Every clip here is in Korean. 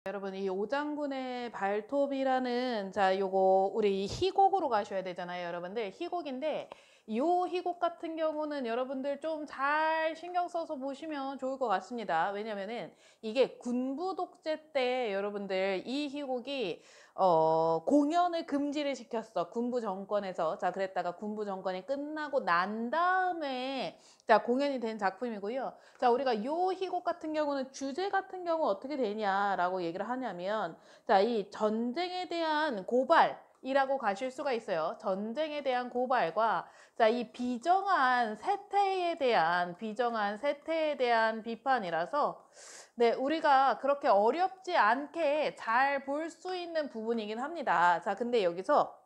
여러분 이 오장군의 발톱이라는 요거 우리 희곡으로 가셔야 되잖아요. 여러분들 희곡인데 요 희곡 같은 경우는 여러분들 좀 잘 신경 써서 보시면 좋을 것 같습니다. 왜냐면은 이게 군부 독재 때 여러분들 이 희곡이 공연을 금지를 시켰어. 군부 정권에서. 자, 그랬다가 군부 정권이 끝나고 난 다음에 공연이 된 작품이고요. 자, 우리가 요 희곡 같은 경우는 주제 같은 경우 어떻게 되냐라고 얘기를 하냐면 이 전쟁에 대한 고발이라고 가실 수가 있어요. 전쟁에 대한 고발과 이 비정한 세태에 대한 비판이라서 네, 우리가 그렇게 어렵지 않게 잘 볼 수 있는 부분이긴 합니다. 자, 근데 여기서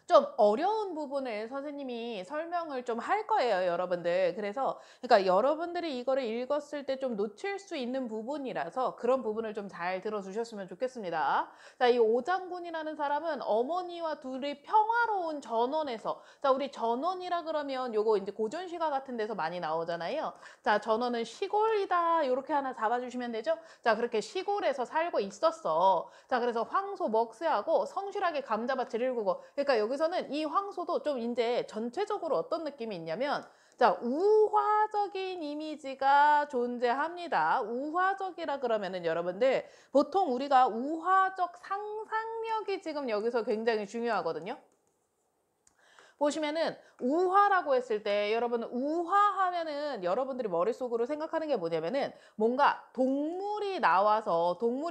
좀 어려운 부분을 선생님이 설명을 좀 할 거예요, 여러분들. 그래서 그러니까 여러분들이 이거를 읽었을 때 좀 놓칠 수 있는 부분이라서 그런 부분을 좀 잘 들어주셨으면 좋겠습니다. 자, 이 오장군이라는 사람은 어머니와 둘이 평화로운 전원에서 우리 전원이라 그러면 요거 이제 고전시가 같은 데서 많이 나오잖아요. 자, 전원은 시골이다. 요렇게 하나 잡아주시면 되죠? 자, 그렇게 시골에서 살고 있었어. 자, 그래서 황소 먹새하고 성실하게 감자밭을 일구고 그러니까 여기서는 이 황소도 좀 이제 전체적으로 어떤 느낌이 있냐면 우화적인 이미지가 존재합니다. 우화적이라 그러면은 여러분들 보통 우리가 우화적 상상력이 지금 여기서 굉장히 중요하거든요. 보시면은 우화라고 했을 때 여러분 우화하면은 여러분들이 머릿속으로 생각하는 게 뭐냐면은 뭔가 동물이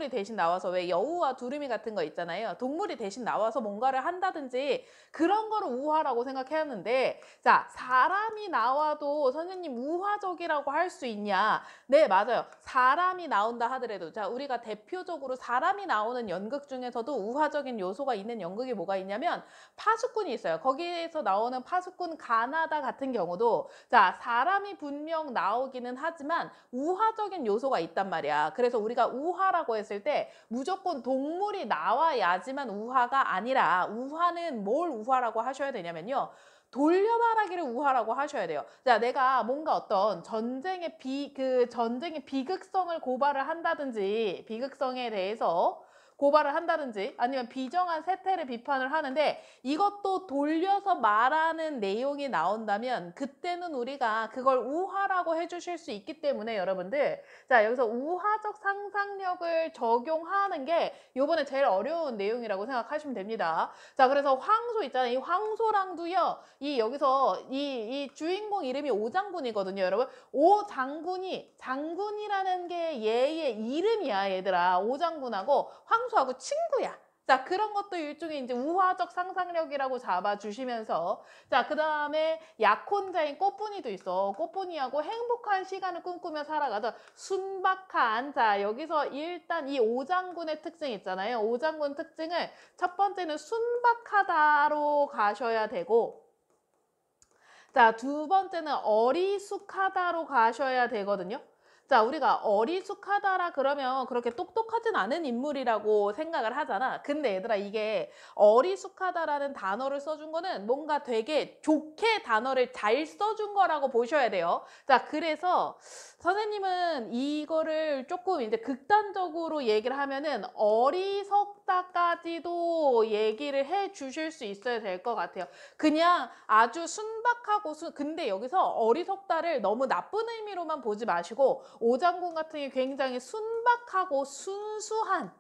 대신 나와서 왜 여우와 두루미 같은 거 있잖아요. 동물이 대신 나와서 뭔가를 한다든지 그런 거를 우화라고 생각했는데 자, 사람이 나와도 선생님 우화적이라고 할 수 있냐? 네, 맞아요. 사람이 나온다 하더라도 자, 우리가 대표적으로 사람이 나오는 연극 중에서도 우화적인 요소가 있는 연극이 뭐가 있냐면 파수꾼이 있어요. 거기에서 나오는 파수꾼 가나다 같은 경우도 자, 사람이 분명 나오기는 하지만 우화적인 요소가 있단 말이야. 그래서 우리가 우화라고 했을 때 무조건 동물이 나와야지만 우화가 아니라 우화는 뭘 우화라고 하셔야 되냐면요. 돌려말하기를 우화라고 하셔야 돼요. 자, 내가 뭔가 어떤 전쟁의 비극성을 고발을 한다든지 비극성에 대해서 고발을 한다든지 아니면 비정한 세태를 비판을 하는데 이것도 돌려서 말하는 내용이 나온다면 그때는 우리가 그걸 우화라고 해주실 수 있기 때문에 여러분들 자, 여기서 우화적 상상력을 적용하는 게 요번에 제일 어려운 내용이라고 생각하시면 됩니다. 자, 그래서 황소 있잖아요. 이 황소랑도요. 여기서 이 주인공 이름이 오장군이거든요, 여러분. 장군이라는 게 얘의 이름이야, 얘들아. 오장군하고 황소하고 친구야. 자, 그런 것도 일종의 이제 우화적 상상력이라고 잡아주시면서 자, 그 다음에 약혼자인 꽃분이도 있어. 꽃분이하고 행복한 시간을 꿈꾸며 살아가던 순박한 자, 여기서 일단 이 오장군의 특징 있잖아요. 오장군 특징을 첫 번째는 순박하다로 가셔야 되고 자, 두 번째는 어리숙하다로 가셔야 되거든요. 자, 우리가 어리숙하다라 그러면 그렇게 똑똑하진 않은 인물이라고 생각을 하잖아. 근데 얘들아 이게 어리숙하다라는 단어를 써준 거는 뭔가 되게 좋게 단어를 잘 써준 거라고 보셔야 돼요. 자, 그래서 선생님은 이거를 조금 이제 극단적으로 얘기를 하면은 어리석다까지도 얘기를 해 주실 수 있어야 될 것 같아요. 그냥 아주 순박하고 근데 여기서 어리석다를 너무 나쁜 의미로만 보지 마시고 오장군 같은 게 굉장히 순박하고 순수한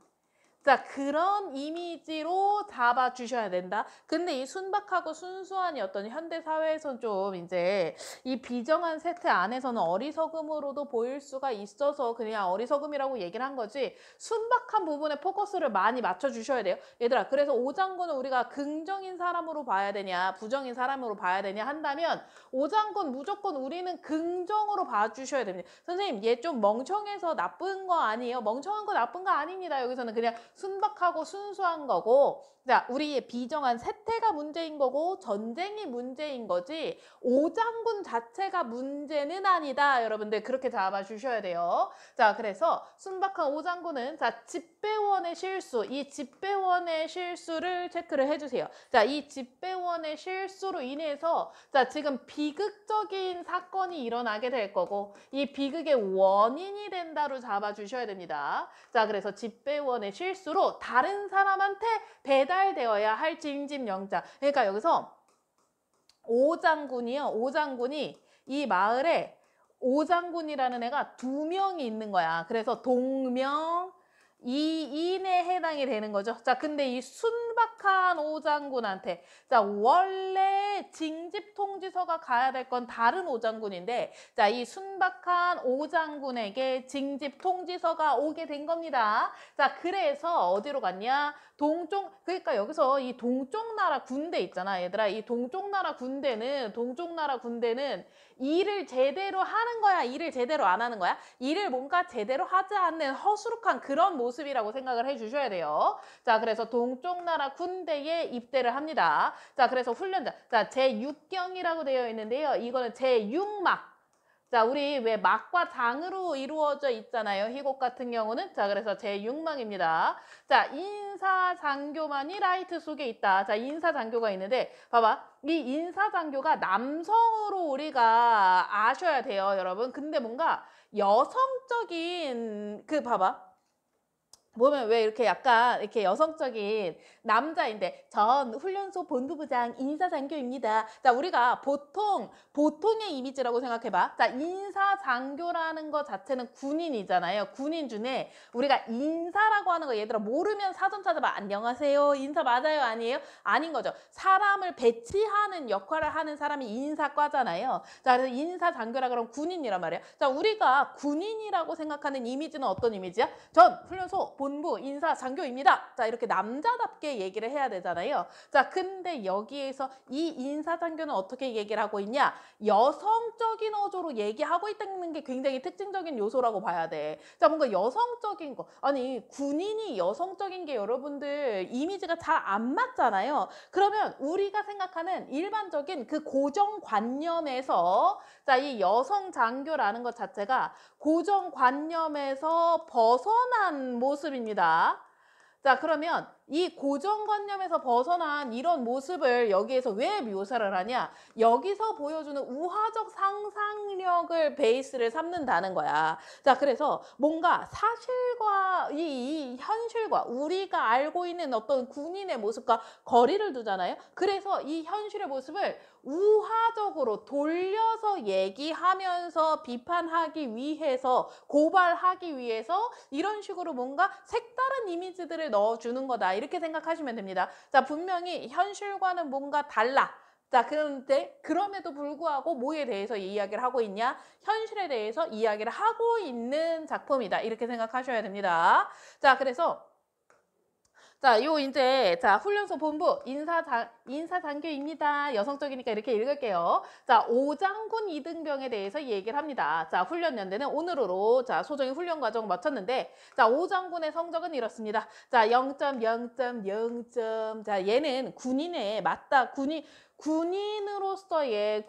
자, 그런 이미지로 잡아주셔야 된다. 근데 이 순박하고 순수한 어떤 현대사회에서는 좀 이제 이 비정한 세태 안에서는 어리석음으로도 보일 수가 있어서 그냥 어리석음이라고 얘기를 한 거지 순박한 부분에 포커스를 많이 맞춰주셔야 돼요. 얘들아, 그래서 오장군은 우리가 긍정인 사람으로 봐야 되냐 부정인 사람으로 봐야 되냐 한다면 오장군 무조건 우리는 긍정으로 봐주셔야 됩니다. 선생님, 얘 좀 멍청해서 나쁜 거 아니에요? 멍청한 거 나쁜 거 아닙니다. 여기서는 그냥 순박하고 순수한 거고, 자, 우리의 비정한 세태가 문제인 거고 전쟁이 문제인 거지 오장군 자체가 문제는 아니다. 여러분들 그렇게 잡아주셔야 돼요. 자, 그래서 순박한 오장군은 자, 집배원의 실수, 이 집배원의 실수를 체크를 해주세요. 자, 이 집배원의 실수로 인해서 자, 지금 비극적인 사건이 일어나게 될 거고 이 비극의 원인이 된다로 잡아주셔야 됩니다. 자, 그래서 집배원의 실수로 다른 사람한테 배달되어야 할 징집영장. 그러니까 여기서 오장군이요. 오장군이 이 마을에 오장군이라는 애가 2명이 있는 거야. 그래서 동명 이인에 해당이 되는 거죠. 자, 근데 이 순박한 오장군한테 자, 원래 징집 통지서가 가야 될 건 다른 오장군인데 자, 이 순박한 오장군에게 징집 통지서가 오게 된 겁니다. 자, 그래서 어디로 갔냐? 동쪽, 그러니까 여기서 이 동쪽 나라 군대 있잖아, 얘들아. 이 동쪽 나라 군대는 일을 제대로 하는 거야, 일을 제대로 안 하는 거야? 일을 뭔가 제대로 하지 않는 허술한 그런 모습이라고 생각을 해주셔야 돼요. 자, 그래서 동쪽 나라 군대에 입대를 합니다. 자, 그래서 훈련자. 자, 제6경이라고 되어 있는데요. 이거는 제6막. 자, 우리 왜 막과 장으로 이루어져 있잖아요. 희곡 같은 경우는. 자, 그래서 제6막입니다. 자, 인사장교만이 라이트 속에 있다. 자, 인사장교가 있는데 봐봐. 이 인사장교가 남성으로 우리가 아셔야 돼요, 여러분. 근데 뭔가 여성적인 봐봐. 보면 왜 이렇게 약간 이렇게 여성적인 남자인데 전 훈련소 본부부장 인사장교입니다. 자, 우리가 보통의 이미지라고 생각해봐. 자, 인사장교라는 것 자체는 군인이잖아요. 군인 중에 우리가 인사라고 하는 거 얘들아 모르면 사전 찾아봐. 안녕하세요. 인사 맞아요? 아니에요? 아닌 거죠. 사람을 배치하는 역할을 하는 사람이 인사과잖아요. 자, 그래서 인사장교라 그러면 군인이란 말이야. 자, 우리가 군인이라고 생각하는 이미지는 어떤 이미지야? 전 훈련소 본부 인사장교입니다. 자, 이렇게 남자답게 얘기를 해야 되잖아요. 자, 근데 여기에서 이 인사장교는 어떻게 얘기를 하고 있냐? 여성적인 어조로 얘기하고 있다는 게 굉장히 특징적인 요소라고 봐야 돼. 자, 뭔가 여성적인 거. 아니, 군인이 여성적인 게 여러분들 이미지가 잘 안 맞잖아요. 그러면 우리가 생각하는 일반적인 그 고정관념에서 자, 이 여성장교라는 것 자체가 고정관념에서 벗어난 모습입니다. 자, 그러면 이 고정관념에서 벗어난 이런 모습을 여기에서 왜 묘사를 하냐? 여기서 보여주는 우화적 상상력을 베이스를 삼는다는 거야. 자, 그래서 뭔가 사실과 이 현실과 우리가 알고 있는 어떤 군인의 모습과 거리를 두잖아요. 그래서 이 현실의 모습을 우화적으로 돌려서 얘기하면서 비판하기 위해서, 고발하기 위해서 이런 식으로 뭔가 색다른 이미지들을 넣어주는 거다. 이렇게 생각하시면 됩니다. 자, 분명히 현실과는 뭔가 달라. 자, 그런데 그럼에도 불구하고 뭐에 대해서 이야기를 하고 있냐? 현실에 대해서 이야기를 하고 있는 작품이다. 이렇게 생각하셔야 됩니다. 자, 그래서 자, 자, 훈련소 본부 인사장교입니다. 여성적이니까 이렇게 읽을게요. 자, 오장군 이등병에 대해서 얘기를 합니다. 자, 훈련연대는 오늘으로 자, 소정의 훈련 과정 마쳤는데 자, 오장군의 성적은 이렇습니다. 자, 0.0.0점. 자, 얘는 군인에 맞다. 군인으로서의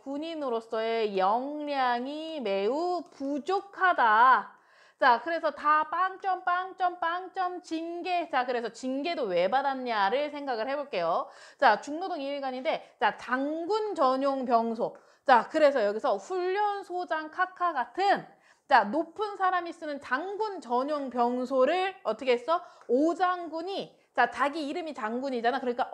역량이 매우 부족하다. 자, 그래서 다 빵점 징계. 자, 그래서 징계도 왜 받았냐를 생각을 해볼게요. 자, 중노동 2일간인데 자, 장군 전용 병소. 자, 그래서 여기서 훈련소장 카카 같은 자, 높은 사람이 쓰는 장군 전용 병소를 어떻게 했어? 오장군이 자, 자기 이름이 장군이잖아. 그러니까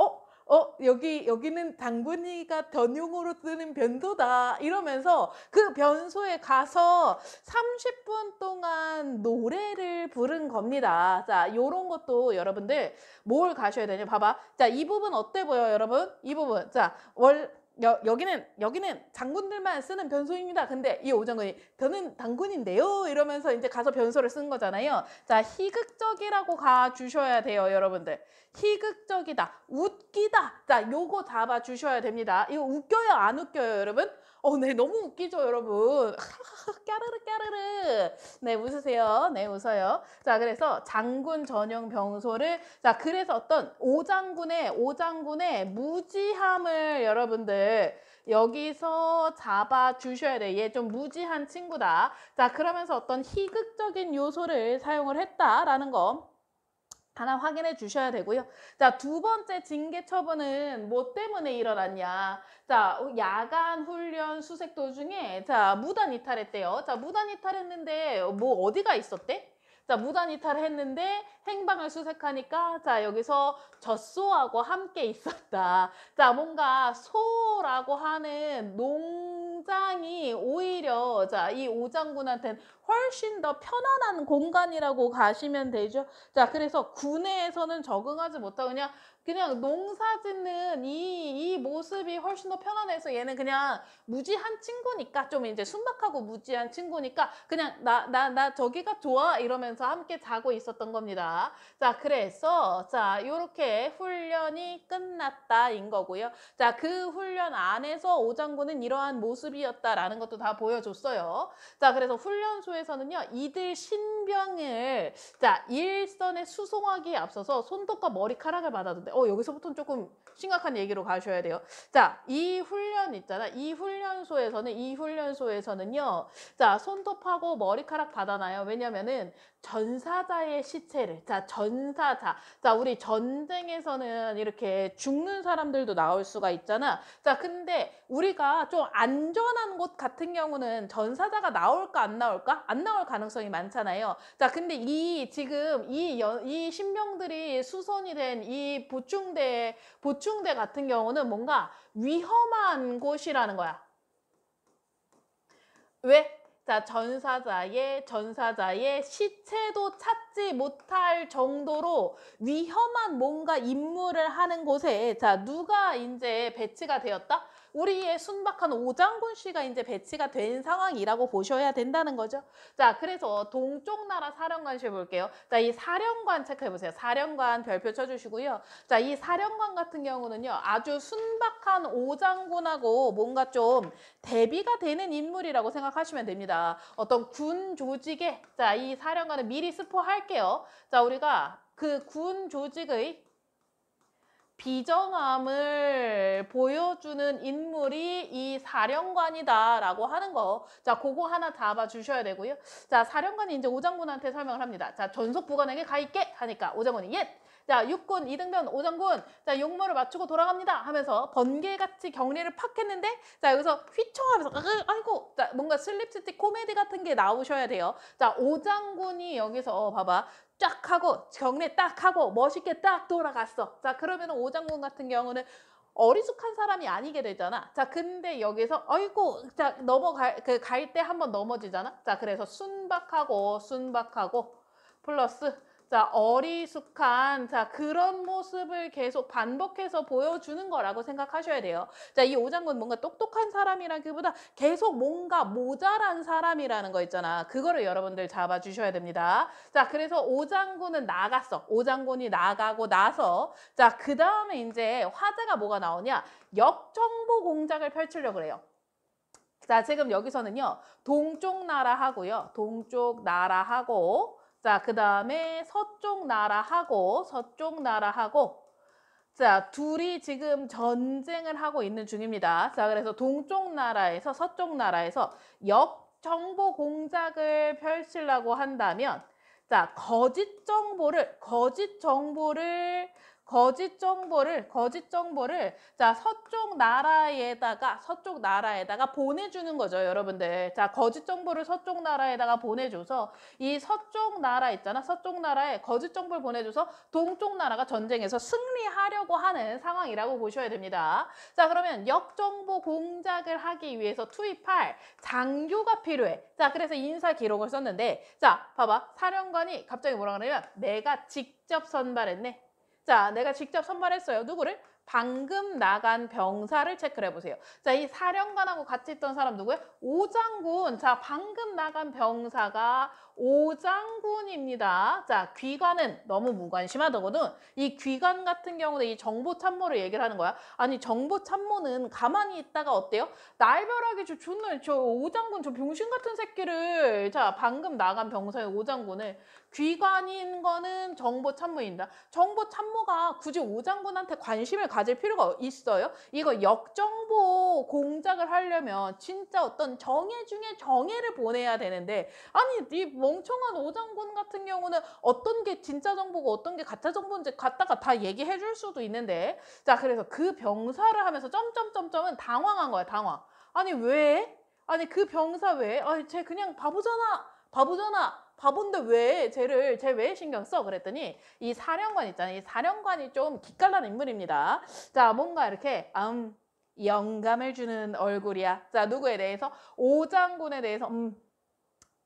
여기는 장군이가 전용으로 쓰는 변소다 이러면서 그 변소에 가서 30분 동안 노래를 부른 겁니다. 자, 요런 것도 여러분들 뭘 가셔야 되냐? 봐봐. 자, 이 부분 어때 보여, 여러분? 이 부분. 자, 여기는 장군들만 쓰는 변소입니다. 근데 이 오장군이 저는 장군인데요 이러면서 이제 가서 변소를 쓴 거잖아요. 자, 희극적이라고 가주셔야 돼요, 여러분들. 희극적이다, 웃기다. 자, 요거 잡아주셔야 됩니다. 이거 웃겨요, 안 웃겨요, 여러분? 네, 너무 웃기죠, 여러분. 까르르 까르르. 네, 웃으세요. 네, 웃어요. 자, 그래서 장군 전용 병소를 자, 그래서 어떤 오장군의 무지함을 여러분들 여기서 잡아 주셔야 돼요. 얘 좀 무지한 친구다. 자, 그러면서 어떤 희극적인 요소를 사용을 했다라는 거 하나 확인해 주셔야 되고요. 자, 두 번째 징계 처분은 뭐 때문에 일어났냐. 자, 야간 훈련 수색 도중에 자, 무단 이탈했대요. 자, 무단 이탈했는데 뭐 어디가 있었대? 자, 무단 이탈했는데 행방을 수색하니까 자, 여기서 젖소하고 함께 있었다. 자, 뭔가 소라고 하는 농장이 오히려 자, 이 오장군한테는 훨씬 더 편안한 공간이라고 가시면 되죠. 자, 그래서 군내에서는 적응하지 못하고 그냥 농사 짓는 이 모습이 훨씬 더 편안해서 얘는 그냥 무지한 친구니까 좀 이제 순박하고 무지한 친구니까 그냥 나 저기가 좋아 이러면서 함께 자고 있었던 겁니다. 자, 그래서 자, 요렇게 훈련이 끝났다인 거고요. 자, 그 훈련 안에서 오장군은 이러한 모습이었다라는 것도 다 보여줬어요. 자, 그래서 훈련소에서는요, 이들 신병을 자, 일선에 수송하기에 앞서서 손톱과 머리카락을 받았는데 여기서부터는 조금 심각한 얘기로 가셔야 돼요. 자, 이 훈련 있잖아. 이 훈련소에서는요. 자, 손톱하고 머리카락 받아놔요. 왜냐면은 전사자의 시체를 전사자. 자, 우리 전쟁에서는 이렇게 죽는 사람들도 나올 수가 있잖아. 자, 근데 우리가 좀 안전한 곳 같은 경우는 전사자가 나올까 안 나올까? 안 나올 가능성이 많잖아요. 자, 근데 지금 이 신병들이 수선이 된 이 보충대 같은 경우는 뭔가 위험한 곳이라는 거야. 왜? 자, 전사자의 시체도 찾지 못할 정도로 위험한 뭔가 임무를 하는 곳에 자, 누가 이제 배치가 되었다? 우리의 순박한 오장군 씨가 이제 배치가 된 상황이라고 보셔야 된다는 거죠. 자, 그래서 동쪽 나라 사령관실 볼게요. 자, 이 사령관 체크해 보세요. 사령관 별표 쳐주시고요. 자, 이 사령관 같은 경우는요, 아주 순박한 오장군하고 뭔가 좀 대비가 되는 인물이라고 생각하시면 됩니다. 어떤 군 조직에 자, 이 사령관을 미리 스포할게요. 자, 우리가 그 군 조직의 비정함을 보여주는 인물이 이 사령관이다라고 하는 거. 자, 그거 하나 잡아 주셔야 되고요. 자, 사령관이 이제 오장군한테 설명을 합니다. 자, 전속 부관에게 가 있게 하니까 오장군이 예. 자, 육군 이등병 오장군 자, 용모를 맞추고 돌아갑니다 하면서 번개같이 격리를 팍 했는데 자, 여기서 휘청하면서 아이고 자, 뭔가 슬립스틱 코미디 같은 게 나오셔야 돼요. 자, 오장군이 여기서 봐봐. 쫙 하고 격리 딱 하고 멋있게 딱 돌아갔어. 자, 그러면 오장군 같은 경우는 어리숙한 사람이 아니게 되잖아. 자, 근데 여기서 아이고 자, 갈 때 한번 넘어지잖아. 자, 그래서 순박하고 플러스 자, 어리숙한 자, 그런 모습을 계속 반복해서 보여주는 거라고 생각하셔야 돼요. 자, 이 오장군 뭔가 똑똑한 사람이라기보다 계속 뭔가 모자란 사람이라는 거 있잖아. 그거를 여러분들 잡아주셔야 됩니다. 자, 그래서 오장군은 나갔어. 오장군이 나가고 나서 자, 그 다음에 이제 화제가 뭐가 나오냐? 역정보 공작을 펼치려고 그래요. 자, 지금 여기서는요. 동쪽 나라 하고요. 동쪽 나라 하고 자, 그 다음에 서쪽 나라하고 자, 둘이 지금 전쟁을 하고 있는 중입니다. 자, 그래서 동쪽 나라에서 서쪽 나라에서 역정보 공작을 펼치려고 한다면 자, 거짓 정보를 자, 서쪽 나라에다가 보내주는 거죠, 여러분들. 자, 거짓 정보를 서쪽 나라에다가 보내줘서 이 서쪽 나라 있잖아. 서쪽 나라에 거짓 정보를 보내줘서 동쪽 나라가 전쟁에서 승리하려고 하는 상황이라고 보셔야 됩니다. 자, 그러면 역정보 공작을 하기 위해서 투입할 장교가 필요해. 자, 그래서 인사 기록을 썼는데 자, 봐봐. 사령관이 갑자기 뭐라 그러냐면 내가 직접 선발했네. 자, 내가 직접 선발했어요. 누구를? 방금 나간 병사를 체크를 해보세요. 자, 이 사령관하고 같이 있던 사람 누구예요? 오장군. 자, 방금 나간 병사가 오장군입니다. 자, 귀관은 너무 무관심하더거든. 이 귀관 같은 경우는 이 정보 참모를 얘기를 하는 거야. 아니, 정보 참모는 가만히 있다가 어때요? 날벼락이 저 오장군 저 병신 같은 새끼를 자, 방금 나간 병사의 오장군을 귀관인 거는 정보 참모입니다. 정보 참모가 굳이 오장군한테 관심을 가질 필요가 있어요? 이거 역정보 공작을 하려면 진짜 어떤 정예 중에 정예를 보내야 되는데 아니 이 멍청한 오장군 같은 경우는 어떤 게 진짜 정보고 어떤 게 가짜 정보인지 갖다가 다 얘기해 줄 수도 있는데 자 그래서 그 병사를 하면서 점점점점은 당황한 거야 당황. 아니 왜? 아니 그 병사 왜? 아니 쟤 그냥 바보잖아. 바본데 왜 쟤 왜 신경 써? 그랬더니 이 사령관 있잖아요. 이 사령관이 좀 기깔난 인물입니다. 자 뭔가 이렇게 영감을 주는 얼굴이야. 자 누구에 대해서? 오장군에 대해서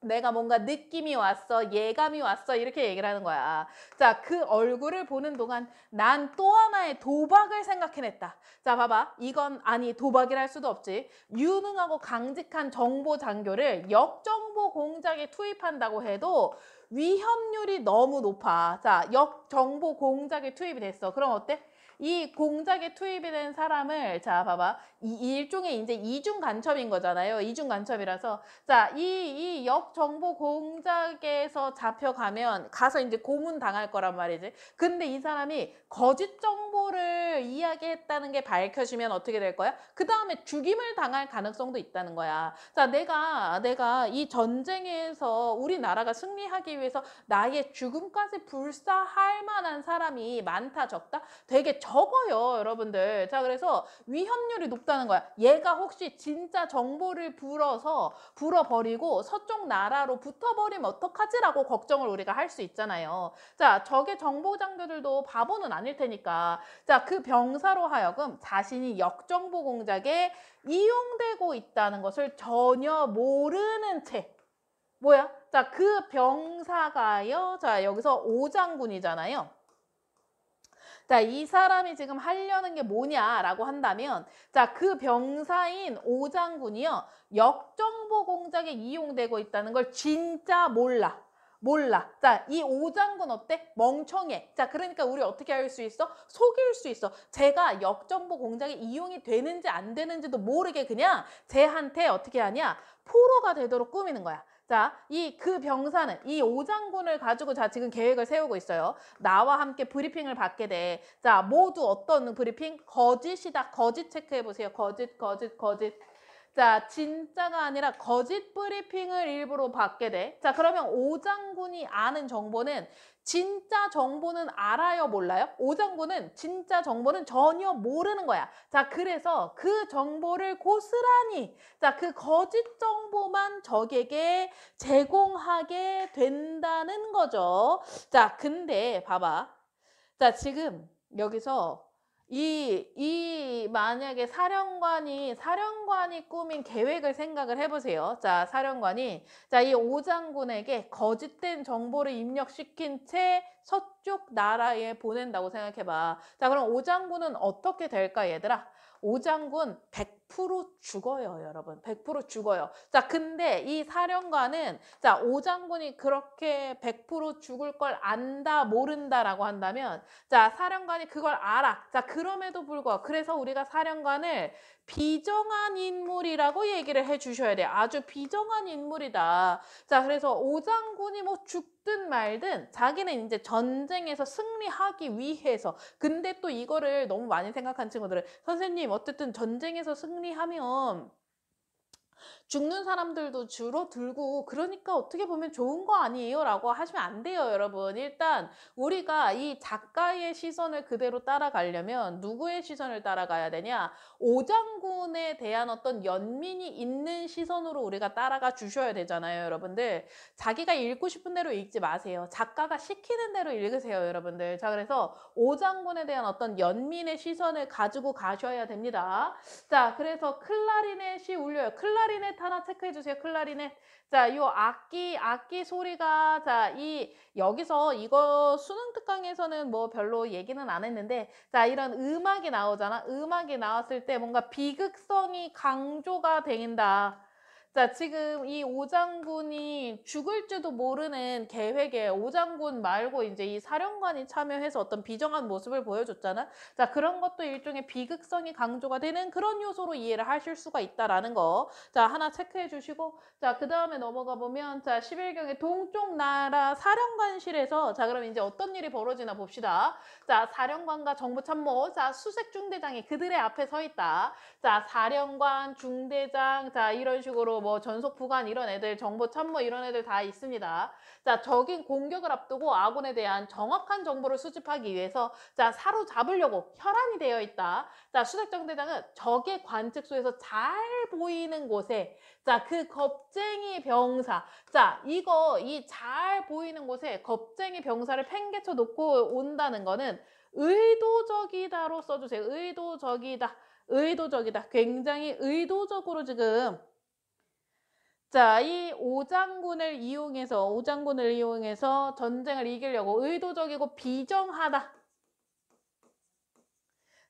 내가 뭔가 느낌이 왔어, 예감이 왔어 이렇게 얘기를 하는 거야. 자, 그 얼굴을 보는 동안 난 또 하나의 도박을 생각해냈다. 자, 봐봐. 이건 아니 도박이라 할 수도 없지. 유능하고 강직한 정보 장교를 역정보 공작에 투입한다고 해도 위험률이 너무 높아. 자, 역정보 공작에 투입이 됐어. 그럼 어때? 이 공작에 투입이 된 사람을 자 봐봐 이 일종의 이제 이중 간첩인 거잖아요. 이중 간첩이라서 자 이 역정보 공작에서 잡혀가면 가서 이제 고문 당할 거란 말이지. 근데 이 사람이 거짓 정보를 이야기했다는 게 밝혀지면 어떻게 될 거야? 그 다음에 죽임을 당할 가능성도 있다는 거야. 자 내가 이 전쟁에서 우리나라가 승리하기 위해서 나의 죽음까지 불사할 만한 사람이 많다 적다? 되게 적어요, 여러분들. 자, 그래서 위험률이 높다는 거야. 얘가 혹시 진짜 정보를 불어버리고 서쪽 나라로 붙어버리면 어떡하지라고 걱정을 우리가 할 수 있잖아요. 자, 적의 정보 장교들도 바보는 아닐 테니까. 자, 그 병사로 하여금 자신이 역정보 공작에 이용되고 있다는 것을 전혀 모르는 채. 뭐야? 자, 그 병사가요. 자, 여기서 오장군이잖아요. 자, 이 사람이 지금 하려는 게 뭐냐라고 한다면 자, 그 병사인 오장군이요. 역정보 공작에 이용되고 있다는 걸 진짜 몰라. 자, 이 오장군 어때? 멍청해. 자, 그러니까 우리 어떻게 할 수 있어? 속일 수 있어. 제가 역정보 공작에 이용이 되는지 안 되는지도 모르게 그냥 쟤한테 어떻게 하냐? 포로가 되도록 꾸미는 거야. 자, 그 병사는 이 오장군을 가지고 자 지금 계획을 세우고 있어요. 나와 함께 브리핑을 받게 돼. 자, 모두 어떤 브리핑? 거짓이다. 거짓 체크해 보세요. 거짓. 자, 진짜가 아니라 거짓 브리핑을 일부러 받게 돼. 자, 그러면 오장군이 아는 정보는 진짜 정보는 알아요, 몰라요? 오장군은 진짜 정보는 전혀 모르는 거야. 자, 그래서 그 정보를 고스란히 자, 그 거짓 정보만 적에게 제공하게 된다는 거죠. 자, 근데 봐봐. 자, 지금 여기서 만약에 사령관이 꾸민 계획을 생각을 해보세요. 자, 사령관이 이 오장군에게 거짓된 정보를 입력시킨 채 서쪽 나라에 보낸다고 생각해봐. 자, 그럼 오장군은 어떻게 될까, 얘들아? 오장군 100% 죽어요, 여러분. 100% 죽어요. 자, 근데 이 사령관은 자, 오장군이 그렇게 100% 죽을 걸 안다, 모른다라고 한다면 자, 사령관이 그걸 알아. 자, 그럼에도 불구하고 그래서 우리가 사령관을 비정한 인물이라고 얘기를 해 주셔야 돼. 아주 비정한 인물이다. 자, 그래서 오장군이 뭐 죽든 말든 자기는 이제 전쟁에서 승리하기 위해서 근데 또 이거를 너무 많이 생각한 친구들은 선생님 어쨌든 전쟁에서 승리하면 죽는 사람들도 줄어들고 그러니까 어떻게 보면 좋은 거 아니에요? 라고 하시면 안 돼요, 여러분. 일단 우리가 이 작가의 시선을 그대로 따라가려면 누구의 시선을 따라가야 되냐? 오장군에 대한 어떤 연민이 있는 시선으로 우리가 따라가 주셔야 되잖아요, 여러분들. 자기가 읽고 싶은 대로 읽지 마세요. 작가가 시키는 대로 읽으세요, 여러분들. 자, 그래서 오장군에 대한 어떤 연민의 시선을 가지고 가셔야 됩니다. 자, 그래서 클라리넷이 울려요. 클라리넷 클라리넷 하나 체크해 주세요. 클라리넷. 자, 요 악기 소리가, 자, 여기서 이거 수능 특강에서는 뭐 별로 얘기는 안 했는데, 자, 이런 음악이 나오잖아. 음악이 나왔을 때 뭔가 비극성이 강조가 된다. 자, 지금 이 오장군이 죽을지도 모르는 계획에 오장군 말고 이제 이 사령관이 참여해서 어떤 비정한 모습을 보여줬잖아. 자, 그런 것도 일종의 비극성이 강조가 되는 그런 요소로 이해를 하실 수가 있다라는 거. 자, 하나 체크해 주시고, 자, 그 다음에 넘어가 보면, 자, 11경의 동쪽 나라 사령관실에서, 자, 그럼 이제 어떤 일이 벌어지나 봅시다. 자, 사령관과 정보참모, 자, 수색중대장이 그들의 앞에 서 있다. 자, 사령관, 중대장, 자, 이런 식으로 뭐 전속부관 이런 애들, 정보참모 이런 애들 다 있습니다. 자, 적인 공격을 앞두고 아군에 대한 정확한 정보를 수집하기 위해서, 자, 사로잡으려고 혈안이 되어 있다. 자, 수색정대장은 적의 관측소에서 잘 보이는 곳에, 자, 그 겁쟁이 병사, 자, 이 잘 보이는 곳에 겁쟁이 병사를 팽개쳐 놓고 온다는 거는 의도적이다로 써주세요. 의도적이다. 의도적이다. 굉장히 의도적으로 지금, 자, 이 오장군을 이용해서 전쟁을 이기려고 의도적이고 비정하다.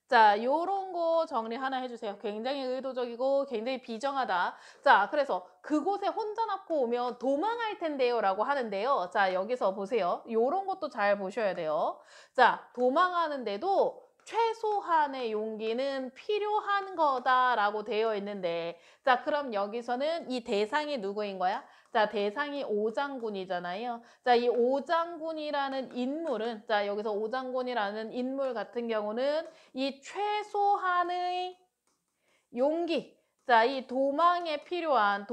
자, 요런 거 정리 하나 해주세요. 굉장히 의도적이고 굉장히 비정하다. 자, 그래서 그곳에 혼자 낳고 오면 도망할 텐데요 라고 하는데요. 자, 여기서 보세요. 요런 것도 잘 보셔야 돼요. 자, 도망하는데도 최소한의 용기는 필요한 거다라고 되어 있는데, 자, 그럼 여기서는 이 대상이 누구인 거야? 자, 대상이 오장군이잖아요. 자, 이 오장군이라는 인물은, 자, 여기서 오장군이라는 인물 같은 경우는 이 최소한의 용기, 자, 이 도망에 필요한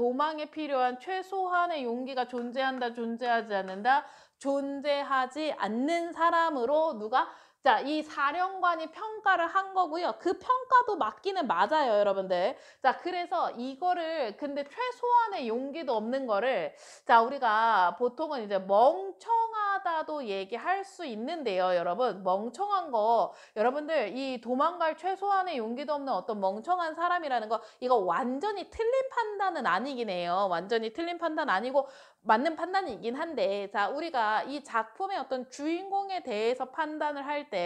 최소한의 용기가 존재한다, 존재하지 않는다, 존재하지 않는 사람으로 누가, 자, 이 사령관이 평가를 한 거고요. 그 평가도 맞기는 맞아요, 여러분들. 자, 그래서 이거를, 근데 최소한의 용기도 없는 거를, 자, 우리가 보통은 이제 멍청하다도 얘기할 수 있는데요, 여러분. 멍청한 거, 여러분들 이 도망갈 최소한의 용기도 없는 어떤 멍청한 사람이라는 거, 이거 완전히 틀린 판단은 아니긴 해요. 완전히 틀린 판단 아니고 맞는 판단이긴 한데, 자, 우리가 이 작품의 어떤 주인공에 대해서 판단을 할 때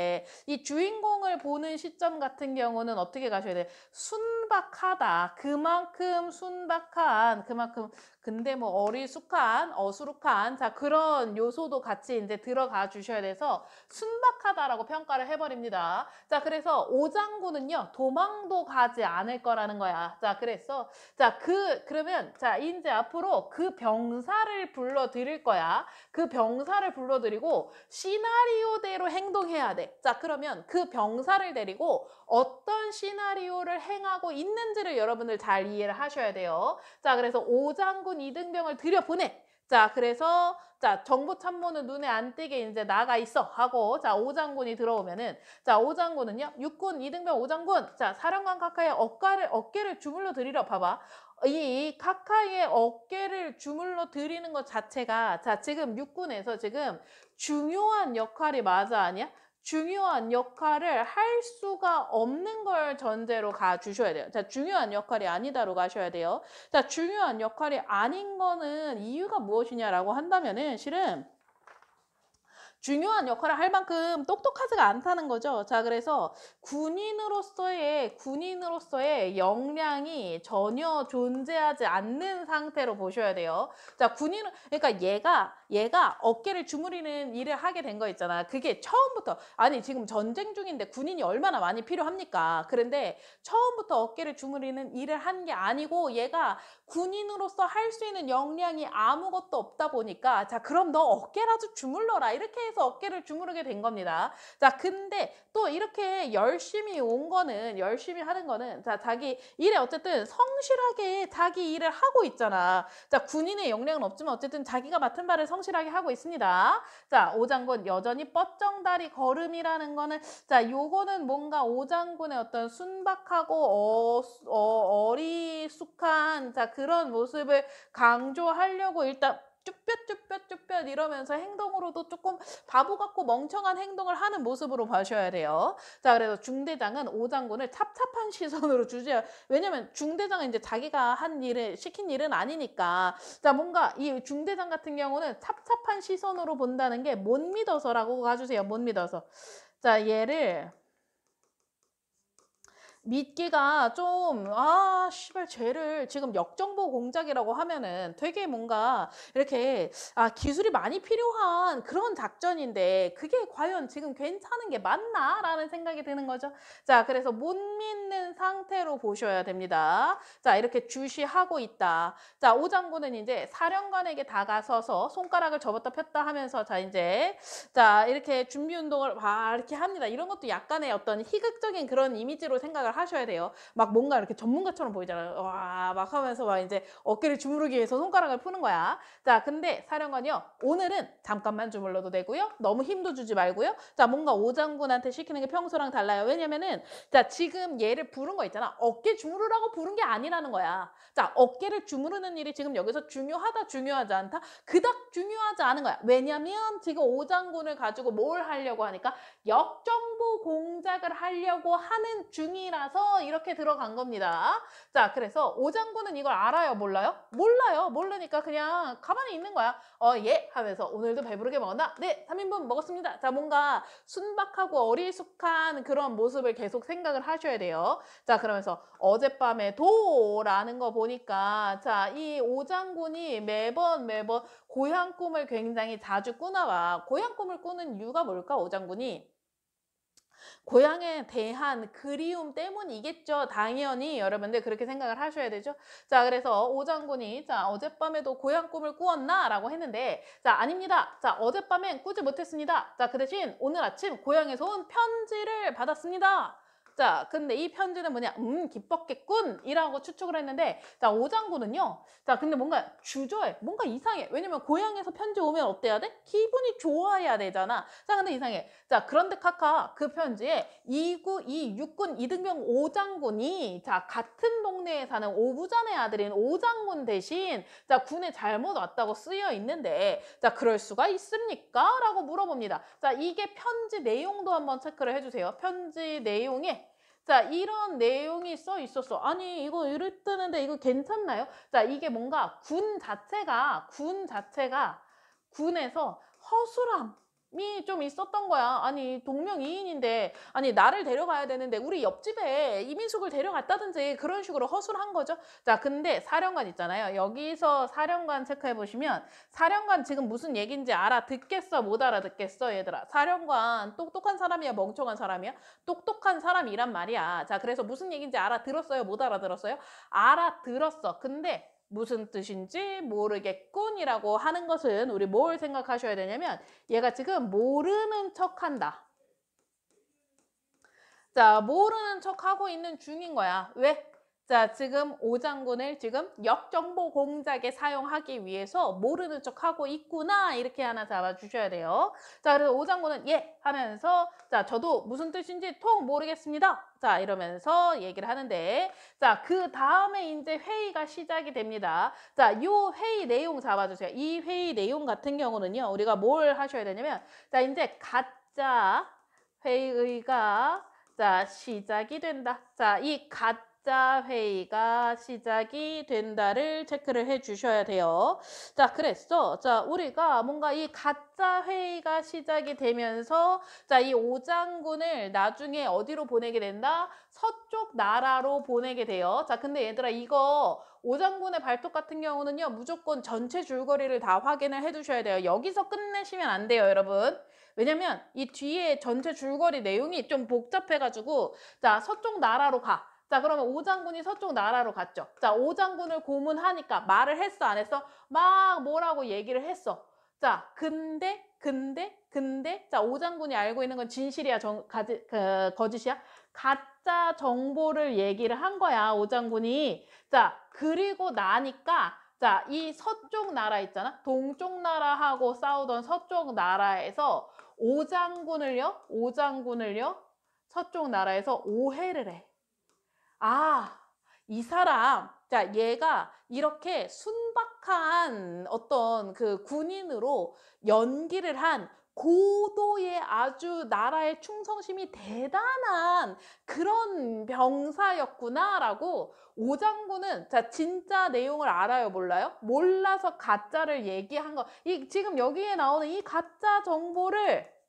이 주인공을 보는 시점 같은 경우는 어떻게 가셔야 돼요? 순박하다. 그만큼 순박한, 그만큼 근데 뭐 어리숙한, 어수룩한, 자, 그런 요소도 같이 이제 들어가 주셔야 돼서 순박하다라고 평가를 해버립니다. 자, 그래서 오장군은요, 도망도 가지 않을 거라는 거야. 자, 그래서, 자, 그러면, 자, 이제 앞으로 그 병사를 불러 드릴 거야. 그 병사를 불러 드리고 시나리오대로 행동해야 돼. 자, 그러면 그 병사를 데리고 어떤 시나리오를 행하고 있는지를 여러분들 잘 이해를 하셔야 돼요. 자, 그래서 오장군 이등병을 들여보내. 자, 그래서, 자, 정보참모는 눈에 안 띄게 이제 나가 있어 하고, 자, 오장군이 들어오면은, 자, 오장군은요, 육군 이등병 오장군, 자, 사령관 카카의 어깨를 주물러 드리러, 봐봐. 이 카카이의 어깨를 주물러 드리는 것 자체가, 자, 지금 육군에서 지금 중요한 역할이 맞아, 아니야? 중요한 역할을 할 수가 없는 걸 전제로 가주셔야 돼요. 자, 중요한 역할이 아니다로 가셔야 돼요. 자, 중요한 역할이 아닌 거는 이유가 무엇이냐라고 한다면은 실은 중요한 역할을 할 만큼 똑똑하지가 않다는 거죠. 자, 그래서 군인으로서의 역량이 전혀 존재하지 않는 상태로 보셔야 돼요. 자, 그러니까 얘가 어깨를 주무리는 일을 하게 된 거 있잖아. 그게 처음부터, 아니, 지금 전쟁 중인데 군인이 얼마나 많이 필요합니까? 그런데 처음부터 어깨를 주무리는 일을 한 게 아니고 얘가 군인으로서 할 수 있는 역량이 아무것도 없다 보니까, 자, 그럼 너 어깨라도 주물러라. 이렇게 해서 어깨를 주무르게 된 겁니다. 자, 근데 또 이렇게 열심히 하는 거는, 자, 자기 일에 어쨌든 성실하게 자기 일을 하고 있잖아. 자, 군인의 역량은 없지만 어쨌든 자기가 맡은 바를 성실하게 하고 있습니다. 자, 오장군 여전히 뻗정다리 걸음이라는 거는, 자, 요거는 뭔가 오장군의 어떤 순박하고 어리숙한, 자, 그런 모습을 강조하려고 일단 쭈뼛쭈뼛쭈뼛 이러면서 행동으로도 조금 바보 같고 멍청한 행동을 하는 모습으로 봐셔야 돼요. 자, 그래서 중대장은 오장군을 찹찹한 시선으로 주제요. 왜냐면 중대장은 이제 자기가 한 일을 시킨 일은 아니니까. 자, 뭔가 이 중대장 같은 경우는 찹찹한 시선으로 본다는 게 못 믿어서라고 가주세요. 못 믿어서. 자, 얘를 믿기가 좀, 씨발, 쟤를 지금 역정보 공작이라고 하면은 되게 뭔가 이렇게, 기술이 많이 필요한 그런 작전인데 그게 과연 지금 괜찮은 게 맞나? 라는 생각이 드는 거죠. 자, 그래서 못 믿는 상태로 보셔야 됩니다. 자, 이렇게 주시하고 있다. 자, 오 장군은 이제 사령관에게 다가서서 손가락을 접었다 폈다 하면서 자, 이렇게 준비 운동을 막 이렇게 합니다. 이런 것도 약간의 어떤 희극적인 그런 이미지로 생각을 하셔야 돼요. 막 뭔가 이렇게 전문가처럼 보이잖아요. 와, 막 하면서 막 이제 어깨를 주무르기 위해서 손가락을 푸는 거야. 자, 근데 사령관이요. 오늘은 잠깐만 주물러도 되고요. 너무 힘도 주지 말고요. 자, 뭔가 오 장군한테 시키는 게 평소랑 달라요. 왜냐면은 자, 지금 얘를 부른 거 있잖아. 어깨 주무르라고 부른 게 아니라는 거야. 자, 어깨를 주무르는 일이 지금 여기서 중요하다, 중요하지 않다? 그닥 중요하지 않은 거야. 왜냐면 지금 오 장군을 가지고 뭘 하려고 하니까 역정보 공작을 하려고 하는 중이라서 이렇게 들어간 겁니다. 자, 그래서 오 장군은 이걸 알아요, 몰라요? 몰라요. 모르니까 그냥 가만히 있는 거야. 예 하면서 오늘도 배부르게 먹었나? 네, 3인분 먹었습니다. 자, 뭔가 순박하고 어리숙한 그런 모습을 계속 생각을 하셔야 돼요. 자, 그러면서 어젯밤에 도라는 거 보니까 자, 이 오 장군이 매번 고향 꿈을 굉장히 자주 꾸나봐. 고향 꿈을 꾸는 이유가 뭘까, 오 장군이? 고향에 대한 그리움 때문이겠죠. 당연히 여러분들 그렇게 생각을 하셔야 되죠. 자, 그래서 오 장군이 자, 어젯밤에도 고향 꿈을 꾸었나? 라고 했는데 자, 아닙니다. 자, 어젯밤엔 꾸지 못했습니다. 자, 그 대신 오늘 아침 고향에서 온 편지를 받았습니다. 자, 근데 이 편지는 뭐냐? 기뻤겠군! 이라고 추측을 했는데, 자, 오 장군은요, 자, 근데 뭔가 주저해. 뭔가 이상해. 왜냐면 고향에서 편지 오면 어때야 돼? 기분이 좋아야 되잖아. 자, 근데 이상해. 자, 그런데 카카 그 편지에 이 육군 이등병 오 장군이 자, 같은 동네에 사는 오부자네 아들인 오 장군 대신 자, 군에 잘못 왔다고 쓰여 있는데 자, 그럴 수가 있습니까? 라고 물어봅니다. 자, 이게 편지 내용도 한번 체크를 해주세요. 편지 내용에 자, 이런 내용이 써 있었어. 아니, 이거 이랬다는데 이거 괜찮나요? 자, 이게 뭔가 군 자체가 군에서 허술함이 좀 있었던 거야. 아니, 동명이인인데, 아니, 나를 데려가야 되는데, 우리 옆집에 이민숙을 데려갔다든지 그런 식으로 허술한 거죠. 자, 근데 사령관 있잖아요. 여기서 사령관 체크해보시면, 사령관 지금 무슨 얘기인지 알아듣겠어? 못 알아듣겠어? 얘들아. 사령관 똑똑한 사람이야? 멍청한 사람이야? 똑똑한 사람이란 말이야. 자, 그래서 무슨 얘기인지 알아들었어요? 못 알아들었어요? 알아들었어. 근데 무슨 뜻인지 모르겠군이라고 하는 것은 우리 뭘 생각하셔야 되냐면 얘가 지금 모르는 척한다. 자, 모르는 척하고 있는 중인 거야. 왜? 자, 지금 오 장군을 지금 역정보 공작에 사용하기 위해서 모르는 척하고 있구나. 이렇게 하나 잡아주셔야 돼요. 자, 그래서 오 장군은 예 하면서 자, 저도 무슨 뜻인지 통 모르겠습니다. 자, 이러면서 얘기를 하는데 자, 그 다음에 이제 회의가 시작이 됩니다. 자, 요 회의 내용 잡아주세요. 이 회의 내용 같은 경우는요. 우리가 뭘 하셔야 되냐면 자, 이제 가짜 회의가 자, 시작이 된다. 자, 이 가짜 회의가 시작이 된다를 체크를 해 주셔야 돼요. 자, 그랬어. 자, 우리가 뭔가 이 가짜 회의가 시작이 되면서 자, 이 오 장군을 나중에 어디로 보내게 된다? 서쪽 나라로 보내게 돼요. 자, 근데 얘들아 이거 오 장군의 발톱 같은 경우는요. 무조건 전체 줄거리를 다 확인을 해 두셔야 돼요. 여기서 끝내시면 안 돼요, 여러분. 왜냐면 이 뒤에 전체 줄거리 내용이 좀 복잡해가지고 자, 서쪽 나라로 가. 자, 그러면 오 장군이 서쪽 나라로 갔죠. 자, 오 장군을 고문하니까 말을 했어, 안 했어? 막 뭐라고 얘기를 했어. 자, 근데 자, 오 장군이 알고 있는 건 진실이야, 거짓이야? 가짜 정보를 얘기를 한 거야, 오 장군이. 자, 그리고 나니까 자, 이 서쪽 나라 있잖아. 동쪽 나라하고 싸우던 서쪽 나라에서 오 장군을요, 서쪽 나라에서 오해를 해. 아, 이 사람, 자, 얘가 이렇게 순박한 어떤 그 군인으로 연기를 한 고도의 아주 나라의 충성심이 대단한 그런 병사였구나라고 오장군은 자 진짜 내용을 알아요, 몰라요? 몰라서 가짜를 얘기한 거. 이 지금 여기에 나오는 이 가짜 정보를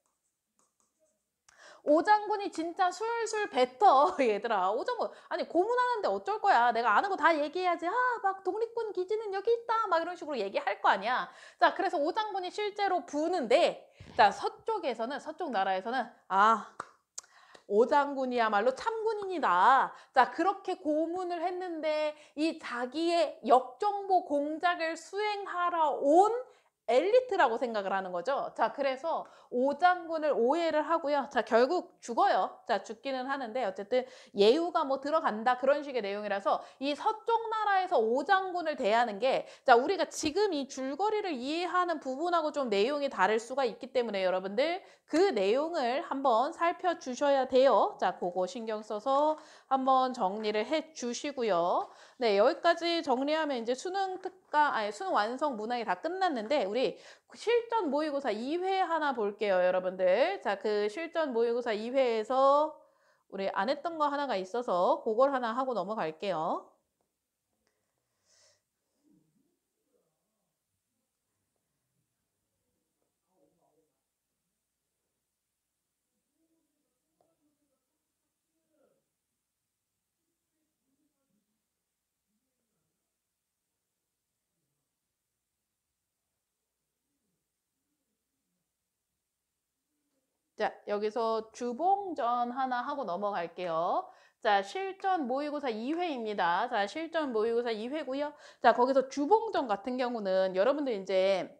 오장군이 진짜 술술 뱉어 얘들아. 오장군 아니 고문하는데 어쩔 거야. 내가 아는 거 다 얘기해야지. 아 막 독립군 기지는 여기 있다 막 이런 식으로 얘기할 거 아니야. 자 그래서 오장군이 실제로 부는데 자 서쪽에서는 서쪽 나라에서는 아 오장군이야말로 참군인이다. 자 그렇게 고문을 했는데 이 자기의 역정보 공작을 수행하러 온 엘리트라고 생각을 하는 거죠. 자, 그래서 오장군을 오해를 하고요. 자, 결국 죽어요. 자, 죽기는 하는데 어쨌든 예우가 뭐 들어간다 그런 식의 내용이라서 이 서쪽 나라에서 오장군을 대하는 게 자, 우리가 지금 이 줄거리를 이해하는 부분하고 좀 내용이 다를 수가 있기 때문에 여러분들 그 내용을 한번 살펴주셔야 돼요. 자, 그거 신경 써서 한번 정리를 해 주시고요. 네, 여기까지 정리하면 이제 수능 특강, 아니 수능 완성 문항이 다 끝났는데 우리 실전 모의고사 2회 하나 볼게요, 여러분들. 자, 그 실전 모의고사 2회에서 우리 안 했던 거 하나가 있어서 그걸 하나 하고 넘어갈게요. 자, 여기서 주봉전 하나 하고 넘어갈게요. 자, 실전 모의고사 2회입니다. 자, 실전 모의고사 2회고요. 자, 거기서 주봉전 같은 경우는 여러분들 이제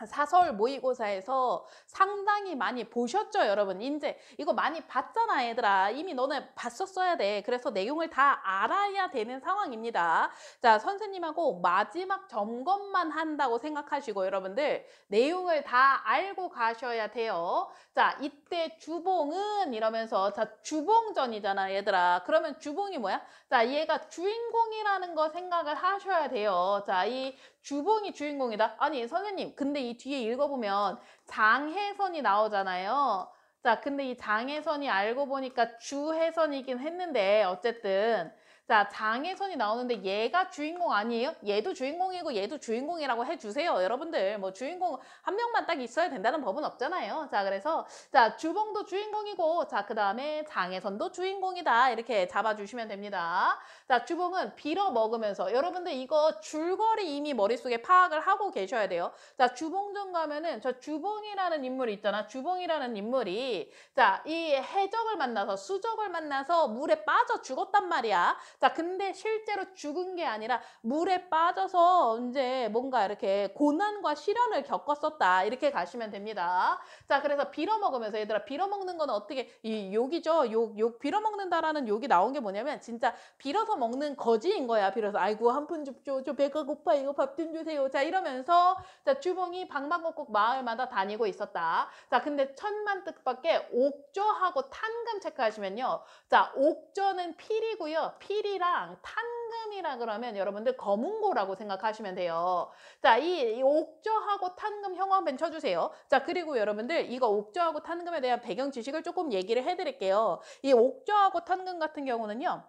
사설 모의고사에서 상당히 많이 보셨죠, 여러분? 이제 이거 많이 봤잖아, 얘들아. 이미 너네 봤었어야 돼. 그래서 내용을 다 알아야 되는 상황입니다. 자, 선생님하고 마지막 점검만 한다고 생각하시고 여러분들 내용을 다 알고 가셔야 돼요. 자, 이때 주봉은 이러면서 자, 주봉전이잖아, 얘들아. 그러면 주봉이 뭐야? 자, 얘가 주인공이라는 거 생각을 하셔야 돼요. 자, 이 주봉이 주인공이다. 아니 선생님 근데 이 뒤에 읽어보면 장혜선이 나오잖아요. 자 근데 이 장혜선이 알고 보니까 주혜선이긴 했는데 어쨌든 자 장혜선이 나오는데 얘가 주인공 아니에요? 얘도 주인공이고 얘도 주인공이라고 해주세요. 여러분들 뭐 주인공 한 명만 딱 있어야 된다는 법은 없잖아요. 자 그래서 자 주봉도 주인공이고 자 그 다음에 장혜선도 주인공이다 이렇게 잡아주시면 됩니다. 자, 주봉은 빌어 먹으면서 여러분들 이거 줄거리 이미 머릿속에 파악을 하고 계셔야 돼요. 자, 주봉전 가면은 저 주봉이라는 인물이 있잖아. 주봉이라는 인물이 자, 이 해적을 만나서 수적을 만나서 물에 빠져 죽었단 말이야. 자, 근데 실제로 죽은 게 아니라 물에 빠져서 이제 뭔가 이렇게 고난과 시련을 겪었었다. 이렇게 가시면 됩니다. 자, 그래서 빌어 먹으면서 얘들아 빌어 먹는 거는 어떻게 이 욕이죠. 욕 빌어 먹는다라는 욕이 나온 게 뭐냐면 진짜 빌어서 먹는 거지인 거야. 빌어서 아이고 한 푼 줍죠. 저 배가 고파 이거 밥 좀 주세요. 자 이러면서 자 주봉이 방방곡곡 마을마다 다니고 있었다. 자 근데 천만 뜻밖의 옥저하고 탄금 체크하시면요. 자 옥저는 필이고요. 필이랑 탄금이라 그러면 여러분들 검은고라고 생각하시면 돼요. 자 이 옥저하고 탄금 형어 한번 쳐주세요. 자 그리고 여러분들 이거 옥저하고 탄금에 대한 배경 지식을 조금 얘기를 해드릴게요. 이 옥저하고 탄금 같은 경우는요.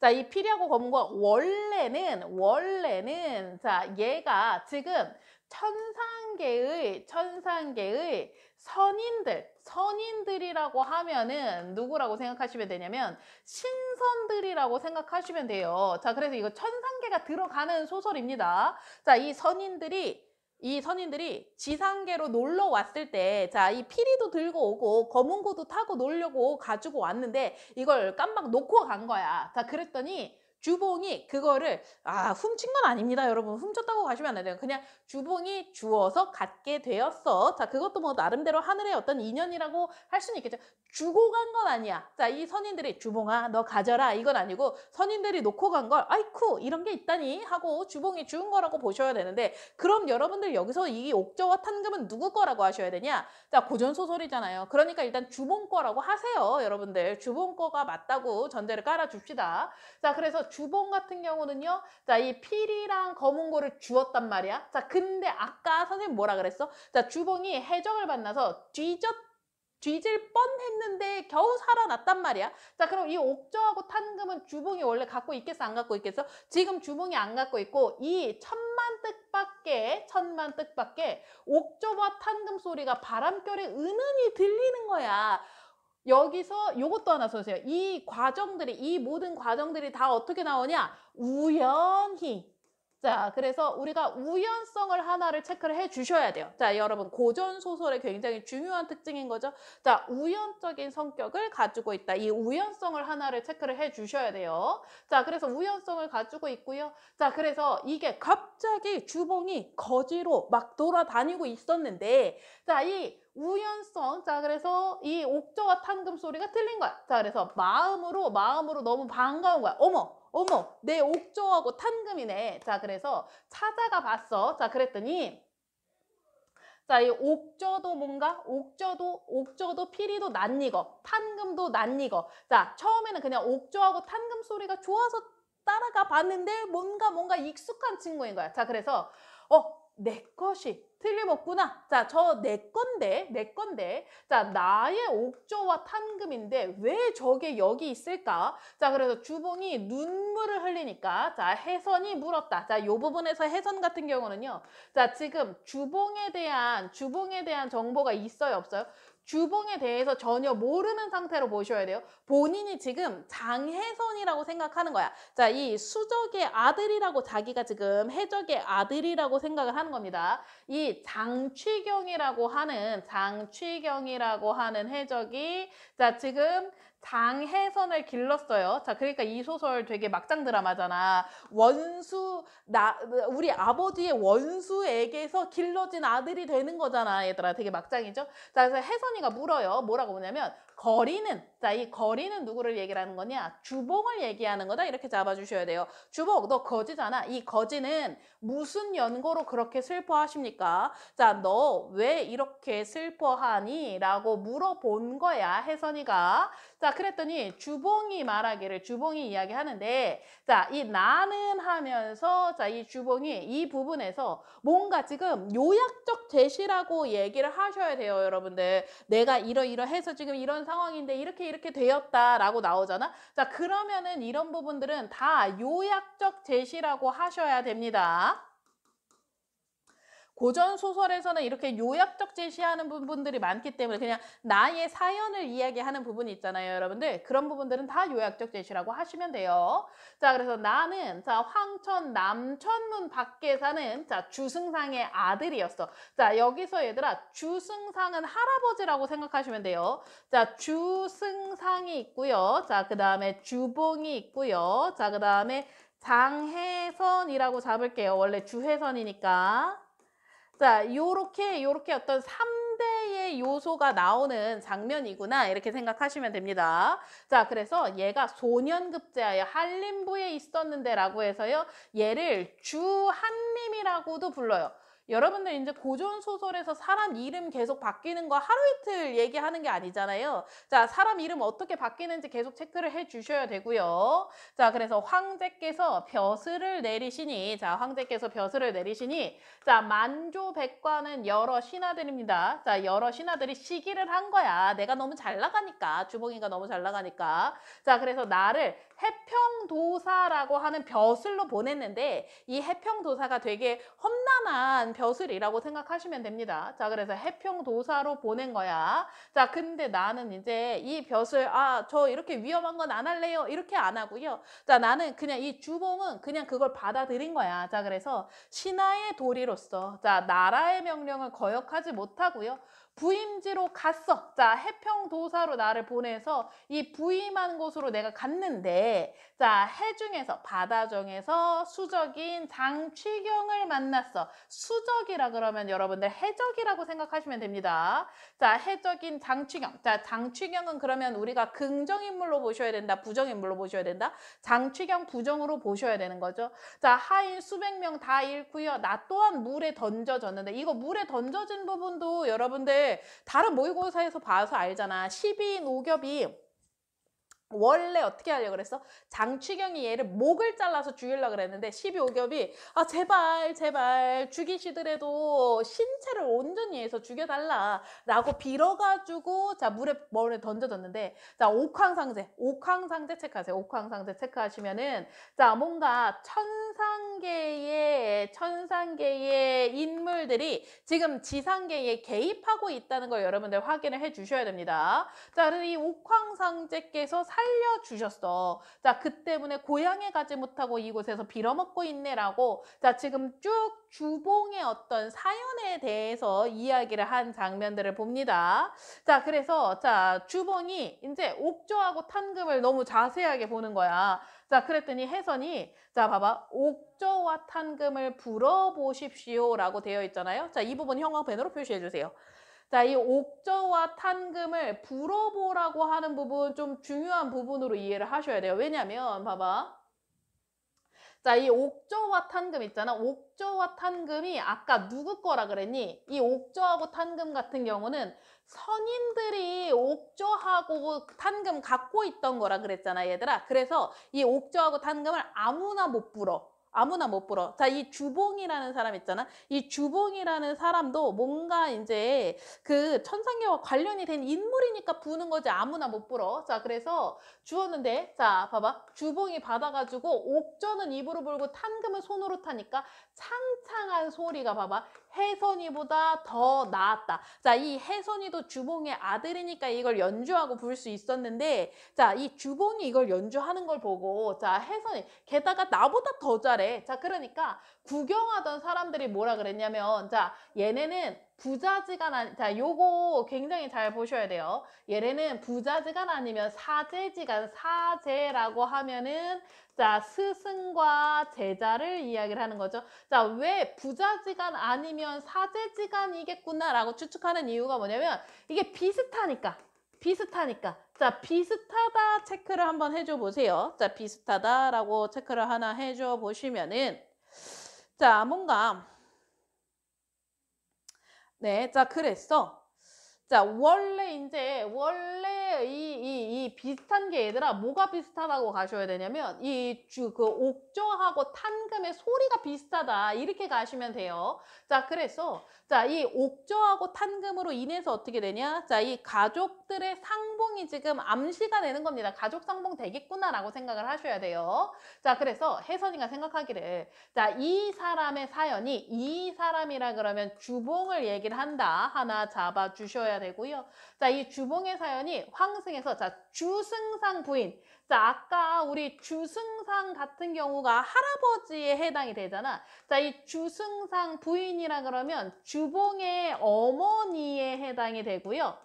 자, 이 피리하고 검과 원래는 자, 얘가 지금 천상계의 선인들이라고 하면은 누구라고 생각하시면 되냐면 신선들이라고 생각하시면 돼요. 자, 그래서 이거 천상계가 들어가는 소설입니다. 자, 이 선인들이 지상계로 놀러 왔을 때, 자, 이 피리도 들고 오고, 검은고도 타고 놀려고 가지고 왔는데, 이걸 깜빡 놓고 간 거야. 자, 그랬더니, 주봉이 그거를, 훔친 건 아닙니다, 여러분. 훔쳤다고 가시면 안 돼요. 그냥 주봉이 주어서 갖게 되었어. 자, 그것도 뭐 나름대로 하늘의 어떤 인연이라고 할 수는 있겠죠. 주고 간 건 아니야. 자, 이 선인들이 주봉아, 너 가져라. 이건 아니고, 선인들이 놓고 간 걸, 아이쿠, 이런 게 있다니? 하고 주봉이 준 거라고 보셔야 되는데, 그럼 여러분들 여기서 이 옥저와 탄금은 누구 거라고 하셔야 되냐? 자, 고전소설이잖아요. 그러니까 일단 주봉 거라고 하세요, 여러분들. 주봉 거가 맞다고 전제를 깔아줍시다. 자, 그래서 그래서 주봉 같은 경우는요. 자, 이 필이랑 검은고를 주었단 말이야. 자, 근데 아까 선생님 뭐라 그랬어? 자, 주봉이 해적을 만나서 뒤질 뻔했는데 겨우 살아났단 말이야. 자, 그럼 이 옥저하고 탄금은 주봉이 원래 갖고 있겠어, 안 갖고 있겠어? 지금 주봉이 안 갖고 있고 이 천만 뜻밖의 옥저와 탄금 소리가 바람결에 은은히 들리는 거야. 여기서 요것도 하나 써주세요. 이 모든 과정들이 다 어떻게 나오냐? 우연히. 자, 그래서 우리가 우연성을 하나를 체크를 해 주셔야 돼요. 자, 여러분, 고전 소설의 굉장히 중요한 특징인 거죠. 자, 우연적인 성격을 가지고 있다. 이 우연성을 하나를 체크를 해 주셔야 돼요. 자, 그래서 우연성을 가지고 있고요. 자, 그래서 이게 갑자기 주봉이 거지로 막 돌아다니고 있었는데, 자, 이 우연성. 자, 그래서 이 옥저와 탄금 소리가 들린 거야. 자, 그래서 마음으로 너무 반가운 거야. 어머, 내 옥저하고 탄금이네. 자, 그래서 찾아가 봤어. 자, 그랬더니 자, 이 옥저도 뭔가 옥저도 피리도 낯익어. 탄금도 낯익어. 자, 처음에는 그냥 옥저하고 탄금 소리가 좋아서 따라가 봤는데 뭔가 익숙한 친구인 거야. 자, 그래서 내 것이 틀림없구나. 자, 저 내 건데. 자, 나의 옥저와 탄금인데 왜 저게 여기 있을까? 자, 그래서 주봉이 눈물을 흘리니까 자, 혜선이 물었다. 자, 요 부분에서 혜선 같은 경우는요. 자, 지금 주봉에 대한 정보가 있어요, 없어요? 주봉에 대해서 전혀 모르는 상태로 보셔야 돼요. 본인이 지금 장혜선이라고 생각하는 거야. 자, 이 수적의 아들이라고 자기가 지금 해적의 아들이라고 생각을 하는 겁니다. 이 장취경이라고 하는 해적이 자, 지금 장혜선을 길렀어요. 자, 그러니까 이 소설 되게 막장 드라마잖아. 우리 아버지의 원수에게서 길러진 아들이 되는 거잖아, 얘들아. 되게 막장이죠? 자, 그래서 혜선이가 물어요. 뭐라고 보냐면, 이 거리는 누구를 얘기를 하는 거냐? 주봉을 얘기하는 거다. 이렇게 잡아주셔야 돼요. 주봉, 너 거지잖아. 이 거지는 무슨 연고로 그렇게 슬퍼하십니까? 자, 너 왜 이렇게 슬퍼하니? 라고 물어본 거야, 혜선이가. 자, 그랬더니 주봉이 이야기하는데, 자, 이 나는 하면서, 자, 이 주봉이 이 부분에서 뭔가 지금 요약적 제시라고 얘기를 하셔야 돼요, 여러분들. 내가 이러해서 지금 이런 상황인데 이렇게 되었다라고 나오잖아. 자, 그러면은 이런 부분들은 다 요약적 제시라고 하셔야 됩니다. 고전 소설에서는 이렇게 요약적 제시하는 부분들이 많기 때문에 그냥 나의 사연을 이야기하는 부분이 있잖아요, 여러분들. 그런 부분들은 다 요약적 제시라고 하시면 돼요. 자, 그래서 나는 자, 황천 남천문 밖에 사는 자, 주승상의 아들이었어. 자, 여기서 얘들아, 주승상은 할아버지라고 생각하시면 돼요. 자, 주승상이 있고요. 자, 그다음에 주봉이 있고요. 자, 그다음에 장혜선이라고 잡을게요. 원래 주혜선이니까. 자, 요렇게 어떤 3대의 요소가 나오는 장면이구나 이렇게 생각하시면 됩니다. 자, 그래서 얘가 소년급제하여 한림부에 있었는데 라고 해서요. 얘를 주한림이라고도 불러요. 여러분들 이제 고전 소설에서 사람 이름 계속 바뀌는 거 하루 이틀 얘기하는 게 아니잖아요. 자, 사람 이름 어떻게 바뀌는지 계속 체크를 해 주셔야 되고요. 자, 그래서 황제께서 벼슬을 내리시니 자, 만조백관은 여러 신하들입니다. 자, 여러 신하들이 시기를 한 거야. 내가 너무 잘 나가니까. 주봉이가 너무 잘 나가니까. 자, 그래서 나를 해평도사라고 하는 벼슬로 보냈는데 이 해평도사가 되게 험난한 벼슬이라고 생각하시면 됩니다. 자, 그래서 해평도사로 보낸 거야. 자, 근데 나는 이제 이 벼슬 저 이렇게 위험한 건 안 할래요. 이렇게 안 하고요. 자, 나는 그냥 이 주봉은 그냥 그걸 받아들인 거야. 자, 그래서 신하의 도리로서 자, 나라의 명령을 거역하지 못하고요. 부임지로 갔어. 자, 해평도사로 나를 보내서 이 부임한 곳으로 내가 갔는데 자, 해중에서 바다정에서 수적인 장취경을 만났어. 수적이라 그러면 여러분들 해적이라고 생각하시면 됩니다. 자, 해적인 장취경. 자, 장취경은 그러면 우리가 긍정인물로 보셔야 된다. 부정인물로 보셔야 된다. 장취경 부정으로 보셔야 되는 거죠. 자, 하인 수백 명 다 잃고요. 나 또한 물에 던져졌는데 이거 물에 던져진 부분도 여러분들 다른 모의고사에서 봐서 알잖아. 12인 5겹이 원래 어떻게 하려고 그랬어? 장취경이 얘를 목을 잘라서 죽이려고 그랬는데 12호겹이 아 제발 제발 죽이시더라도 신체를 온전히 해서 죽여달라 라고 빌어가지고 자 물에 뭐를 던져줬는데 자 옥황상제 체크하세요. 옥황상제 체크하시면은 자 뭔가 천상계의 인물들이 지금 지상계에 개입하고 있다는 걸 여러분들 확인을 해 주셔야 됩니다. 자, 그래서 이 옥황상제께서 살려주셨어. 자, 그 때문에 고향에 가지 못하고 이곳에서 빌어먹고 있네라고 자, 지금 쭉 주봉의 어떤 사연에 대해서 이야기를 한 장면들을 봅니다. 자, 그래서 자, 주봉이 이제 옥조하고 탄금을 너무 자세하게 보는 거야. 자, 그랬더니 혜선이 자, 봐봐. 옥조와 탄금을 불어보십시오라고 되어 있잖아요. 자, 이 부분 형광펜으로 표시해 주세요. 자, 이 옥저와 탄금을 불어보라고 하는 부분 좀 중요한 부분으로 이해를 하셔야 돼요. 왜냐면 봐봐. 자, 이 옥저와 탄금 있잖아. 옥저와 탄금이 아까 누구 거라 그랬니? 이 옥저하고 탄금 같은 경우는 선인들이 옥저하고 탄금 갖고 있던 거라 그랬잖아, 얘들아. 그래서 이 옥저하고 탄금을 아무나 못 불어. 아무나 못 불어. 자, 이 주봉이라는 사람 있잖아. 이 주봉이라는 사람도 뭔가 이제 그 천상계와 관련이 된 인물이니까 부는 거지 아무나 못 불어. 자, 그래서 주었는데 자, 봐봐. 주봉이 받아가지고 옥저는 입으로 불고 탄금은 손으로 타니까 창창한 소리가 봐봐. 혜선이보다 더 나았다. 자, 이 혜선이도 주봉의 아들이니까 이걸 연주하고 부를 수 있었는데 자, 이 주봉이 이걸 연주하는 걸 보고 자, 혜선이 게다가 나보다 더 잘해. 자, 그러니까 구경하던 사람들이 뭐라 그랬냐면 자, 얘네는 부자지간 아니 자, 요거 굉장히 잘 보셔야 돼요. 얘네는 부자지간 아니면 사제지간 사제라고 하면은 자, 스승과 제자를 이야기를 하는 거죠. 자, 왜 부자지간 아니면 사제지간이겠구나라고 추측하는 이유가 뭐냐면 이게 비슷하니까. 자, 비슷하다 체크를 한번 해줘 보세요. 자, 비슷하다라고 체크를 하나 해줘 보시면은 자, 뭔가 네, 자, 그랬어. 자, 원래 이 비슷한 게 얘들아, 뭐가 비슷하다고 가셔야 되냐면, 그 옥저하고 탄금의 소리가 비슷하다. 이렇게 가시면 돼요. 자, 그래서, 자, 이 옥저하고 탄금으로 인해서 어떻게 되냐? 자, 이 가족들의 상봉이 지금 암시가 되는 겁니다. 가족 상봉 되겠구나라고 생각을 하셔야 돼요. 자, 그래서 혜선이가 생각하기를, 자, 이 사람의 사연이 이 사람이라 그러면 주봉을 얘기를 한다. 하나 잡아 주셔야 되고요. 자, 이 주봉의 사연이 황승에서 자, 주승상 부인. 자, 아까 우리 주승상 같은 경우가 할아버지에 해당이 되잖아. 자, 이 주승상 부인이라 그러면 주봉의 어머니에 해당이 되고요.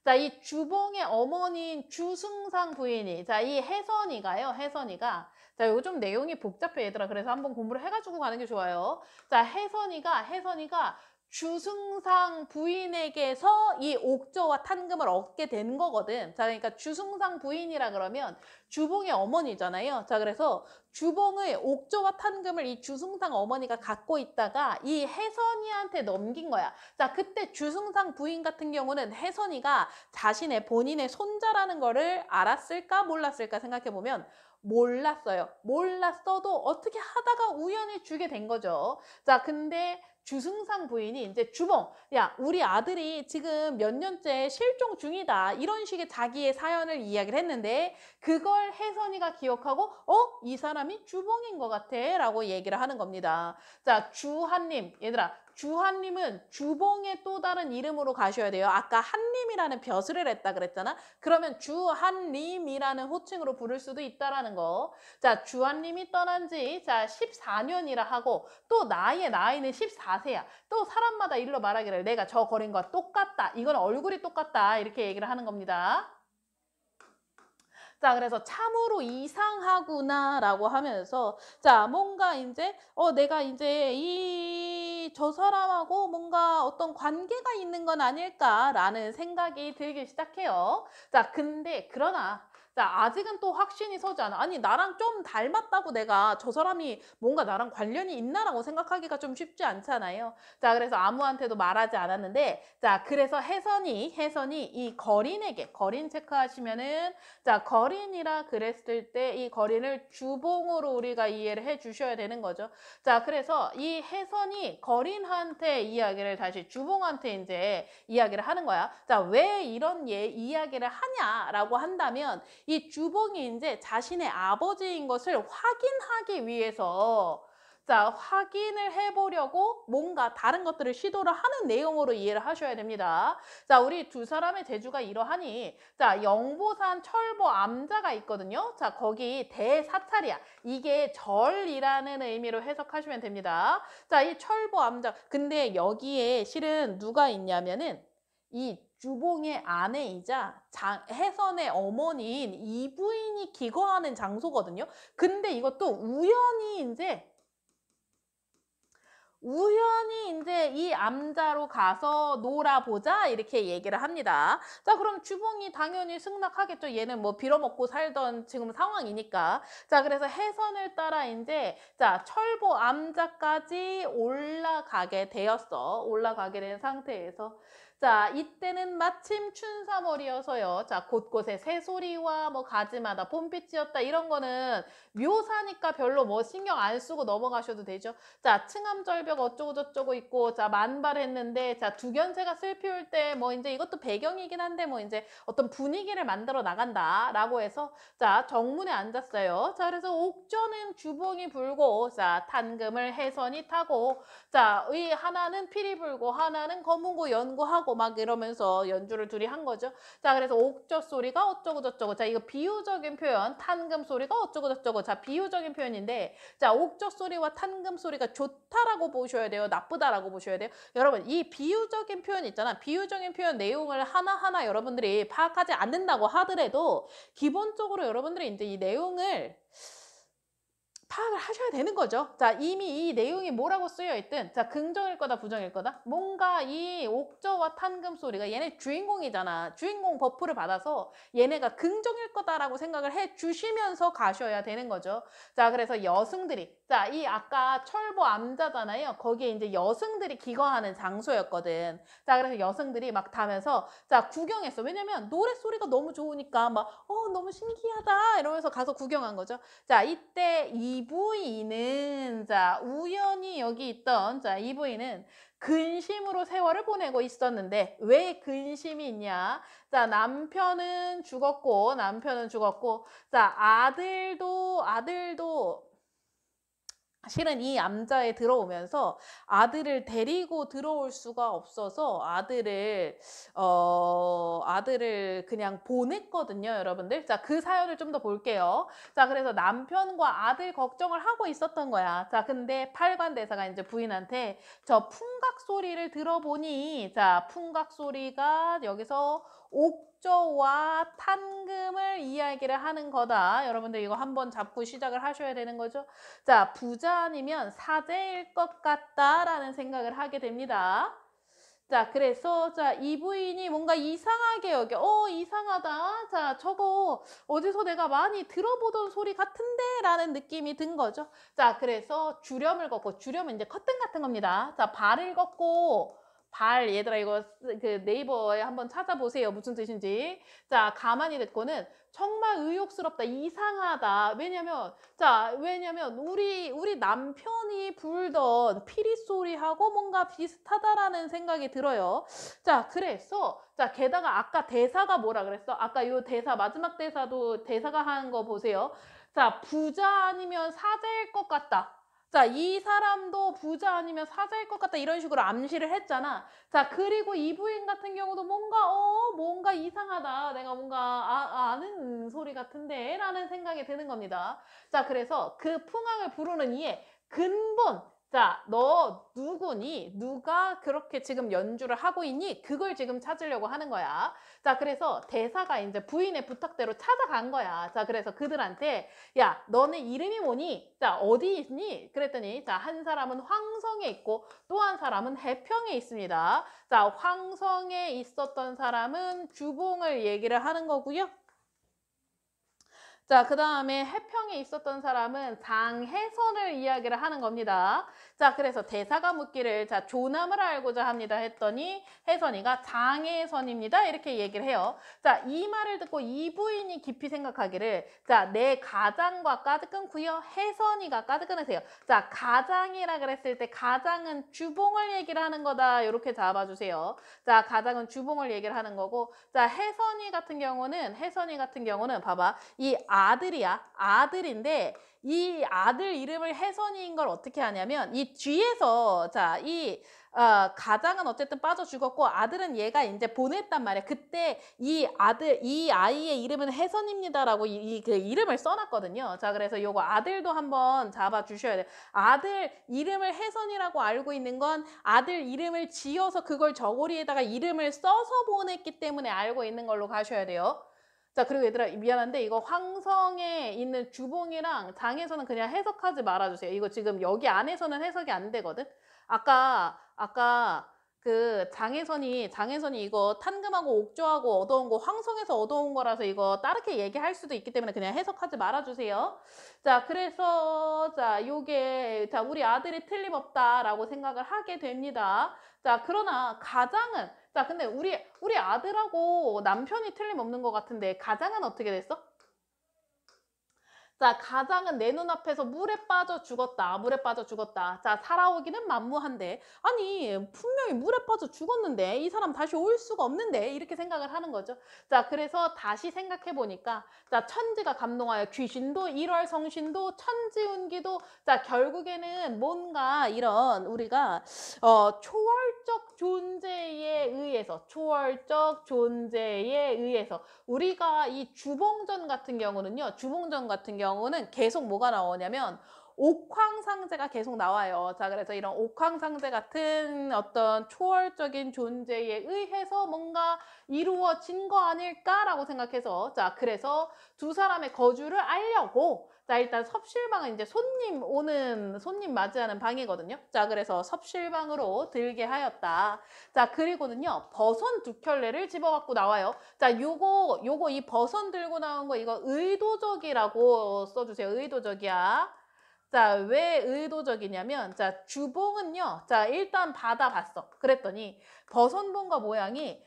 자, 이 주봉의 어머니인 주승상 부인이 자, 이 혜선이가 자, 이거 좀 내용이 복잡해 얘들아. 그래서 한번 공부를 해가지고 가는 게 좋아요. 자, 혜선이가 주승상 부인에게서 이 옥저와 탄금을 얻게 된 거거든. 자, 그러니까 주승상 부인이라 그러면 주봉의 어머니잖아요. 자, 그래서 주봉의 옥저와 탄금을 이 주승상 어머니가 갖고 있다가 이 혜선이한테 넘긴 거야. 자, 그때 주승상 부인 같은 경우는 혜선이가 자신의 본인의 손자라는 거를 알았을까 몰랐을까 생각해보면 몰랐어요. 몰랐어도 어떻게 하다가 우연히 주게 된 거죠. 자, 근데 주승상 부인이 이제 주봉, 야, 우리 아들이 지금 몇 년째 실종 중이다. 이런 식의 자기의 사연을 이야기를 했는데 그걸 혜선이가 기억하고 이 사람이 주봉인 것 같아 라고 얘기를 하는 겁니다. 자, 주한님, 얘들아. 주한님은 주봉의 또 다른 이름으로 가셔야 돼요. 아까 한님이라는 벼슬을 했다 그랬잖아. 그러면 주한님이라는 호칭으로 부를 수도 있다라는 거. 자, 주한님이 떠난 지 자, 14년이라 하고 또 나이는 14세야. 또 사람마다 일러 말하기를 내가 저 거린과 똑같다. 이건 얼굴이 똑같다. 이렇게 얘기를 하는 겁니다. 자, 그래서 참으로 이상하구나 라고 하면서 자, 뭔가 이제 내가 이제 저 사람하고 뭔가 어떤 관계가 있는 건 아닐까라는 생각이 들기 시작해요. 자, 근데 그러나 자, 아직은 또 확신이 서지 않아. 아니, 나랑 좀 닮았다고 내가 저 사람이 뭔가 나랑 관련이 있나라고 생각하기가 좀 쉽지 않잖아요. 자, 그래서 아무한테도 말하지 않았는데, 자, 그래서 혜선이 이 거린에게, 거린 체크하시면은, 자, 거린이라 그랬을 때 이 거린을 주봉으로 우리가 이해를 해 주셔야 되는 거죠. 자, 그래서 이 혜선이 거린한테 이야기를 다시 주봉한테 이제 이야기를 하는 거야. 자, 왜 이런 이야기를 하냐라고 한다면 이 주봉이 이제 자신의 아버지인 것을 확인하기 위해서 자, 확인을 해보려고 뭔가 다른 것들을 시도를 하는 내용으로 이해를 하셔야 됩니다. 자, 우리 두 사람의 재주가 이러하니 자, 영보산 철보 암자가 있거든요. 자, 거기 대사찰이야. 이게 절이라는 의미로 해석하시면 됩니다. 자, 이 철보 암자. 근데 여기에 실은 누가 있냐면은 이 주봉의 아내이자 혜선의 어머니인 이 부인이 기거하는 장소거든요. 근데 이것도 우연히 이제 이 암자로 가서 놀아보자 이렇게 얘기를 합니다. 자, 그럼 주봉이 당연히 승낙하겠죠. 얘는 뭐 빌어먹고 살던 지금 상황이니까. 자, 그래서 혜선을 따라 이제 자, 철보 암자까지 올라가게 되었어. 올라가게 된 상태에서 자, 이때는 마침 춘삼월이어서요. 자, 곳곳에 새소리와 뭐 가지마다 봄빛이었다 이런 거는 묘사니까 별로 뭐 신경 안 쓰고 넘어가셔도 되죠. 자, 층암절벽 어쩌고 저쩌고 있고, 자, 만발했는데, 자, 두견새가 슬 피울 때, 뭐, 이제 이것도 배경이긴 한데, 뭐, 이제 어떤 분위기를 만들어 나간다, 라고 해서, 자, 정문에 앉았어요. 자, 그래서 옥저는 주봉이 불고, 자, 탄금을 혜선이 타고, 자, 이 하나는 피리 불고, 하나는 검은고 연구하고, 막 이러면서 연주를 둘이 한 거죠. 자, 그래서 옥저 소리가 어쩌고 저쩌고, 자, 이거 비유적인 표현, 탄금 소리가 어쩌고 저쩌고, 자, 비유적인 표현인데, 자, 옥저 소리와 탄금 소리가 좋다라고 보셔야 돼요. 나쁘다라고 보셔야 돼요. 여러분, 이 비유적인 표현 있잖아. 비유적인 표현 내용을 하나하나 여러분들이 파악하지 않는다고 하더라도 기본적으로 여러분들이 이제 이 내용을 파악을 하셔야 되는 거죠. 자, 이미 이 내용이 뭐라고 쓰여 있든 자, 긍정일 거다 부정일 거다. 뭔가 이 옥저와 탄금 소리가 얘네 주인공이잖아. 주인공 버프를 받아서 얘네가 긍정일 거다라고 생각을 해 주시면서 가셔야 되는 거죠. 자, 그래서 여승들이 자, 이 아까 철보 암자잖아요. 거기에 이제 여승들이 기거하는 장소였거든. 자, 그래서 여승들이 막 타면서 자, 구경했어. 왜냐면 노랫소리가 너무 좋으니까 막 너무 신기하다 이러면서 가서 구경한 거죠. 자, 이때 이 부인은 자, 우연히 여기 있던 자, 이 부인은 근심으로 세월을 보내고 있었는데 왜 근심이 있냐? 자, 남편은 죽었고 자, 아들도 실은 이 암자에 들어오면서 아들을 데리고 들어올 수가 없어서 아들을 그냥 보냈거든요, 여러분들. 자, 그 사연을 좀 더 볼게요. 자, 그래서 남편과 아들 걱정을 하고 있었던 거야. 자, 근데 팔관대사가 이제 부인한테 저 풍각 소리를 들어보니 자, 풍각 소리가 여기서 옥저와 탄금을 이야기를 하는 거다. 여러분들 이거 한번 잡고 시작을 하셔야 되는 거죠. 자, 부자 아니면 사제일 것 같다라는 생각을 하게 됩니다. 자, 그래서 자, 이 부인이 뭔가 이상하게 여겨. 이상하다. 자, 저거 어디서 내가 많이 들어보던 소리 같은데? 라는 느낌이 든 거죠. 자, 그래서 주렴을 걷고, 주렴은 이제 커튼 같은 겁니다. 자, 발을 걷고, 얘들아 이거 그 네이버에 한번 찾아보세요. 무슨 뜻인지. 자, 가만히 듣고는 정말 의욕스럽다, 이상하다. 왜냐면 우리 남편이 불던 피리 소리하고 뭔가 비슷하다라는 생각이 들어요. 자, 그래서 자, 게다가 아까 대사가 뭐라 그랬어? 아까 요 대사 마지막 대사도 대사가 한 거 보세요. 자, 부자 아니면 사제일 것 같다. 자, 이 사람도 부자 아니면 사자일 것 같다 이런 식으로 암시를 했잖아. 자, 그리고 이 부인 같은 경우도 뭔가 이상하다. 내가 뭔가 아는 소리 같은데 라는 생각이 드는 겁니다. 자, 그래서 그 풍악을 부르는 이의 근본 자, 너 누구니? 누가 그렇게 지금 연주를 하고 있니? 그걸 지금 찾으려고 하는 거야. 자, 그래서 대사가 이제 부인의 부탁대로 찾아간 거야. 자, 그래서 그들한테 야, 너네 이름이 뭐니? 자, 어디 있니? 그랬더니 자, 한 사람은 황성에 있고 또 한 사람은 해평에 있습니다. 자, 황성에 있었던 사람은 주봉을 얘기를 하는 거고요. 자, 그 다음에 해평에 있었던 사람은 장혜선을 이야기를 하는 겁니다. 자, 그래서 대사가 묻기를 자, 조남을 알고자 합니다 했더니 혜선이가 장혜선입니다. 이렇게 얘기를 해요. 자, 이 말을 듣고 이 부인이 깊이 생각하기를 자, 내 가장과 까드 끊고요. 혜선이가 까드 끊으세요. 자, 가장이라 그랬을 때 가장은 주봉을 얘기를 하는 거다. 이렇게 잡아주세요. 자, 가장은 주봉을 얘기를 하는 거고 자, 혜선이 같은 경우는 봐봐. 이 아들이야. 아들인데 이 아들 이름을 혜선이인 걸 어떻게 하냐면 이 뒤에서 자, 이 가장은 어쨌든 빠져 죽었고 아들은 얘가 이제 보냈단 말이야. 그때 이 아들, 이 아이의 이름은 혜선입니다라고 그 이름을 써놨거든요. 자, 그래서 요거 아들도 한번 잡아주셔야 돼요. 아들 이름을 혜선이라고 알고 있는 건 아들 이름을 지어서 그걸 저고리에다가 이름을 써서 보냈기 때문에 알고 있는 걸로 가셔야 돼요. 자, 그리고 얘들아 미안한데 이거 황성에 있는 주봉이랑 장에서는 그냥 해석하지 말아주세요. 이거 지금 여기 안에서는 해석이 안 되거든. 아까 그 장혜선이 이거 탄금하고 옥조하고 얻어온 거 황성에서 얻어온 거라서 이거 다르게 얘기할 수도 있기 때문에 그냥 해석하지 말아주세요. 자, 그래서 자, 요게 자, 우리 아들이 틀림없다라고 생각을 하게 됩니다. 자, 그러나 가장은 자, 근데 우리 아들하고 남편이 틀림없는 것 같은데 가장은 어떻게 됐어? 자, 가장은 내 눈앞에서 물에 빠져 죽었다. 물에 빠져 죽었다. 자, 살아오기는 만무한데 아니 분명히 물에 빠져 죽었는데 이 사람 다시 올 수가 없는데 이렇게 생각을 하는 거죠. 자, 그래서 다시 생각해 보니까 자, 천지가 감동하여 귀신도 일월성신도 천지운기도 자, 결국에는 뭔가 이런 우리가 초월적 존재에 의해서 우리가 이 주봉전 같은 경우는 계속 뭐가 나오냐면 옥황상제가 계속 나와요. 자, 그래서 이런 옥황상제 같은 어떤 초월적인 존재에 의해서 뭔가 이루어진 거 아닐까라고 생각해서 자, 그래서 두 사람의 거주를 알려고 자, 일단 섭실방은 이제 손님 맞이하는 방이거든요. 자, 그래서 섭실방으로 들게 하였다. 자, 그리고는요, 버선 두 켤레를 집어갖고 나와요. 자, 요거 이 버선 들고 나온 거 이거 의도적이라고 써주세요. 의도적이야. 자, 왜 의도적이냐면, 자, 주봉은요, 자, 일단 받아봤어. 그랬더니, 버선봉과 모양이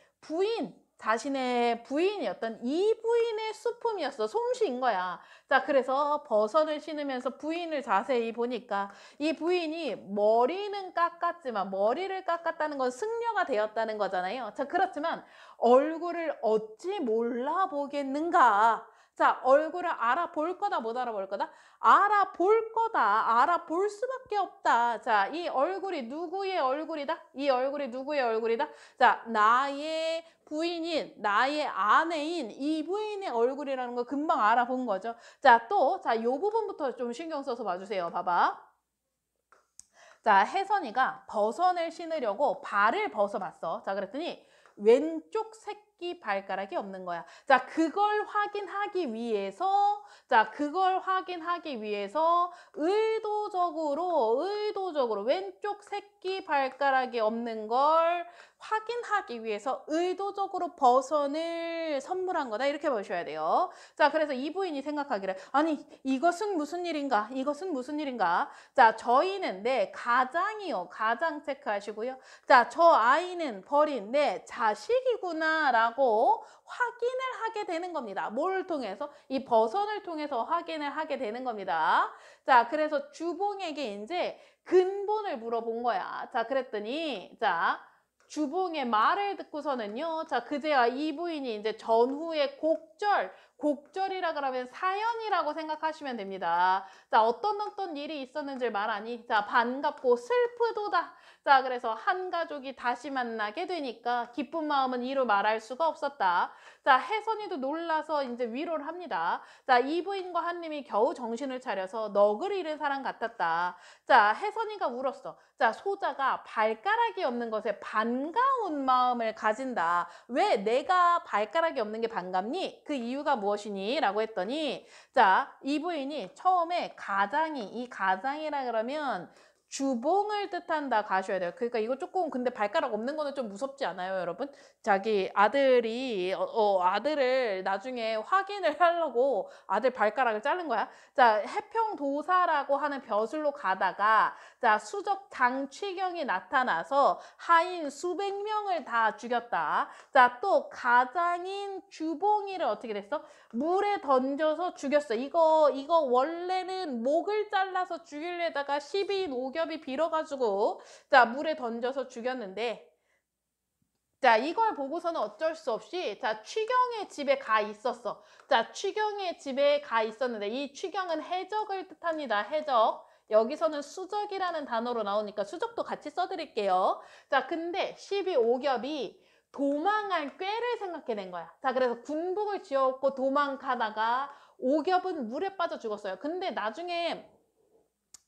자신의 부인이었던 이 부인의 수품이었어. 솜씨인 거야. 자, 그래서 버선을 신으면서 부인을 자세히 보니까 이 부인이 머리는 깎았지만 머리를 깎았다는 건 승려가 되었다는 거잖아요. 자, 그렇지만 얼굴을 어찌 몰라보겠는가? 자, 얼굴을 알아볼 거다, 못 알아볼 거다? 알아볼 거다. 알아볼 수밖에 없다. 자, 이 얼굴이 누구의 얼굴이다? 이 얼굴이 누구의 얼굴이다? 자, 나의 부인인, 나의 아내인 이 부인의 얼굴이라는 거 금방 알아본 거죠. 자, 요 부분부터 좀 신경 써서 봐주세요. 봐봐. 자, 혜선이가 버선을 신으려고 발을 벗어봤어. 자, 그랬더니 왼쪽 새끼 발가락이 없는 거야. 자, 그걸 확인하기 위해서 의도적으로 왼쪽 새끼 발가락이 없는 걸 확인하기 위해서 의도적으로 버선을 선물한 거다. 이렇게 보셔야 돼요. 자, 그래서 이 부인이 생각하기를 아니, 이것은 무슨 일인가? 자, 저희는 가장이요. 가장 체크하시고요. 자, 저 아이는 버린 내 자식이구나 라고 확인을 하게 되는 겁니다. 뭘 통해서? 이 버선을 통해서 확인을 하게 되는 겁니다. 자, 그래서 주봉에게 이제 근본을 물어본 거야. 자, 그랬더니 자, 주봉의 말을 듣고서는요. 자, 그제야 이 부인이 이제 전후의 곡절이라 그러면 사연이라고 생각하시면 됩니다. 자, 어떤 일이 있었는지 말하니 자, 반갑고 슬프도다. 자, 그래서 한 가족이 다시 만나게 되니까 기쁜 마음은 이루 말할 수가 없었다. 자, 혜선이도 놀라서 이제 위로를 합니다. 자, 이 부인과 한님이 겨우 정신을 차려서 넋을 잃은 사람 같았다. 자, 혜선이가 울었어. 자, 소자가 발가락이 없는 것에 반가운 마음을 가진다. 왜 내가 발가락이 없는 게 반갑니? 그 이유가 무엇이니? 라고 했더니 자, 이 부인이 처음에 이 가장이라 그러면 주봉을 뜻한다 가셔야 돼요. 그러니까 이거 조금 근데 발가락 없는 거는 좀 무섭지 않아요, 여러분? 자기 아들이 아들을 나중에 확인을 하려고 아들 발가락을 자른 거야. 자, 해평도사라고 하는 벼슬로 가다가 자, 수적 장취경이 나타나서 하인 수백 명을 다 죽였다. 자, 또 가장인 주봉이를 어떻게 됐어? 물에 던져서 죽였어. 이거 원래는 목을 잘라서 죽이려다가 12인 오겹이 빌어가지고 자, 물에 던져서 죽였는데 자, 이걸 보고서는 어쩔 수 없이 자, 취경의 집에 가 있었어. 자, 취경의 집에 가 있었는데 이 취경은 해적을 뜻합니다. 해적. 여기서는 수적이라는 단어로 나오니까 수적도 같이 써드릴게요. 자, 근데 12오겹이 도망할 꾀를 생각해낸 거야. 자, 그래서 군복을 지었고 도망가다가 오겹은 물에 빠져 죽었어요. 근데 나중에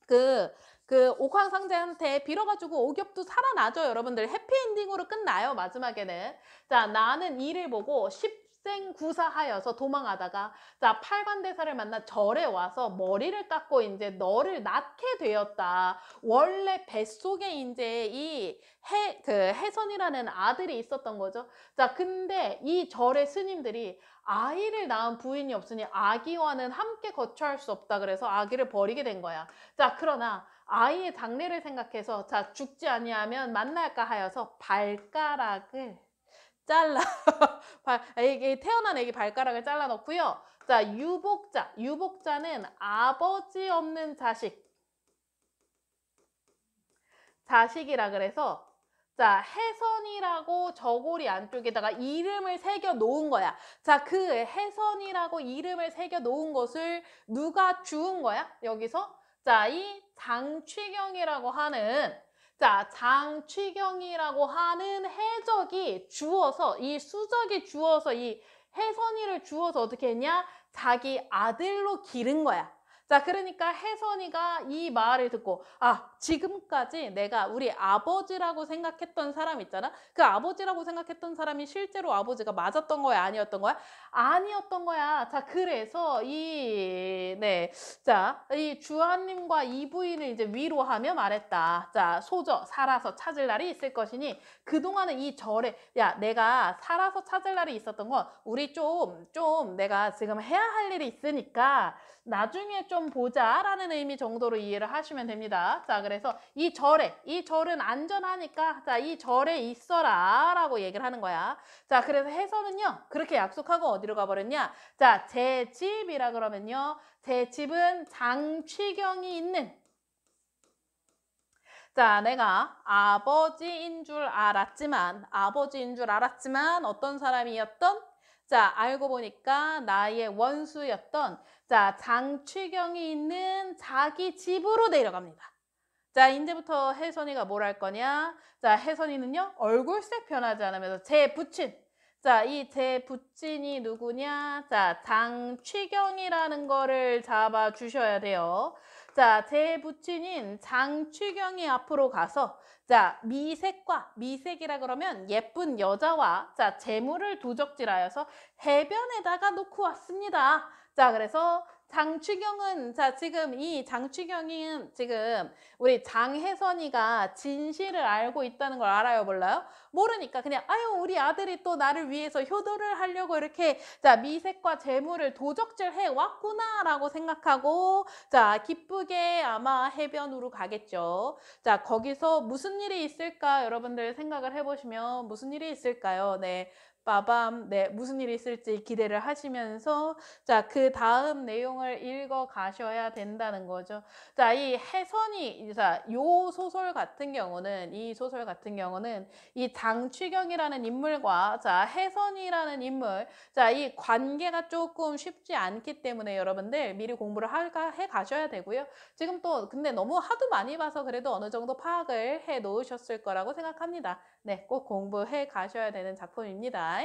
그 옥황상제한테 빌어가지고 오겹도 살아나죠. 여러분들 해피엔딩으로 끝나요. 마지막에는. 자, 나는 이를 보고 십생구사하여서 도망하다가 자, 팔관대사를 만나 절에 와서 머리를 깎고 이제 너를 낳게 되었다. 원래 뱃속에 이제 해선이라는 아들이 있었던 거죠. 자, 근데 이 절의 스님들이 아이를 낳은 부인이 없으니 아기와는 함께 거처할 수 없다. 그래서 아기를 버리게 된 거야. 자, 그러나 아이의 장래를 생각해서 자, 죽지 아니하면 만날까 하여서 발가락을 잘라 태어난 애기 발가락을 잘라 넣고요. 자, 유복자는 아버지 없는 자식이라 그래서 자, 해선이라고 저고리 안쪽에다가 이름을 새겨 놓은 거야. 자, 그 해선이라고 이름을 새겨 놓은 것을 누가 주운 거야? 여기서 자, 이 장취경이라고 하는 장취경이라고 하는 해적이 주어서 이 수적이 주어서 이 해선이를 주어서 어떻게 했냐? 자기 아들로 기른 거야. 자, 그러니까 해선이가 이 말을 듣고 지금까지 내가 우리 아버지라고 생각했던 사람 있잖아. 그 아버지라고 생각했던 사람이 실제로 아버지가 맞았던 거야, 아니었던 거야? 아니었던 거야. 자, 그래서 이 주하님과 이 부인을 이제 위로하며 말했다. 자, 소저 살아서 찾을 날이 있을 것이니 그동안은 이 절에 내가 살아서 찾을 날이 있었던 건 우리 좀 내가 지금 해야 할 일이 있으니까 나중에 좀 보자라는 의미 정도로 이해를 하시면 됩니다. 자, 그래서 이 절은 안전하니까 자, 이 절에 있어라 라고 얘기를 하는 거야. 자, 그래서 해서는요 그렇게 약속하고 어디로 가버렸냐? 자, 제 집이라 그러면요 제 집은 장취경이 있는 자, 내가 아버지인 줄 알았지만 어떤 사람이었던 자, 알고 보니까 나의 원수였던 자, 장취경이 있는 자기 집으로 내려갑니다. 자, 이제부터 혜선이가 뭘 할 거냐? 자, 혜선이는요 얼굴색 변하지 않으면서 제 부친 자, 이 제 부친이 누구냐? 자, 장취경이라는 거를 잡아 주셔야 돼요. 자, 제 부친인 장취경이 앞으로 가서 자, 미색이라 그러면 예쁜 여자와 자, 재물을 도적질하여서 해변에다가 놓고 왔습니다. 자, 그래서 장취경은 지금 이 장취경은 지금 우리 장혜선이가 진실을 알고 있다는 걸 알아요, 몰라요? 모르니까 그냥 우리 아들이 또 나를 위해서 효도를 하려고 이렇게 자, 미색과 재물을 도적질해 왔구나라고 생각하고 자, 기쁘게 아마 해변으로 가겠죠. 자, 거기서 무슨 일이 있을까 여러분들 생각을 해보시면 무슨 일이 있을까요? 네. 빠밤, 네, 무슨 일이 있을지 기대를 하시면서 자, 그 다음 내용을 읽어 가셔야 된다는 거죠. 자, 이 해선이 요 소설 같은 경우는 이 장취경이라는 인물과 자, 해선이라는 인물 자, 이 관계가 조금 쉽지 않기 때문에 여러분들 미리 공부를 해 가셔야 되고요. 지금 또 근데 너무 하도 많이 봐서 그래도 어느 정도 파악을 해 놓으셨을 거라고 생각합니다. 네, 꼭 공부해 가셔야 되는 작품입니다.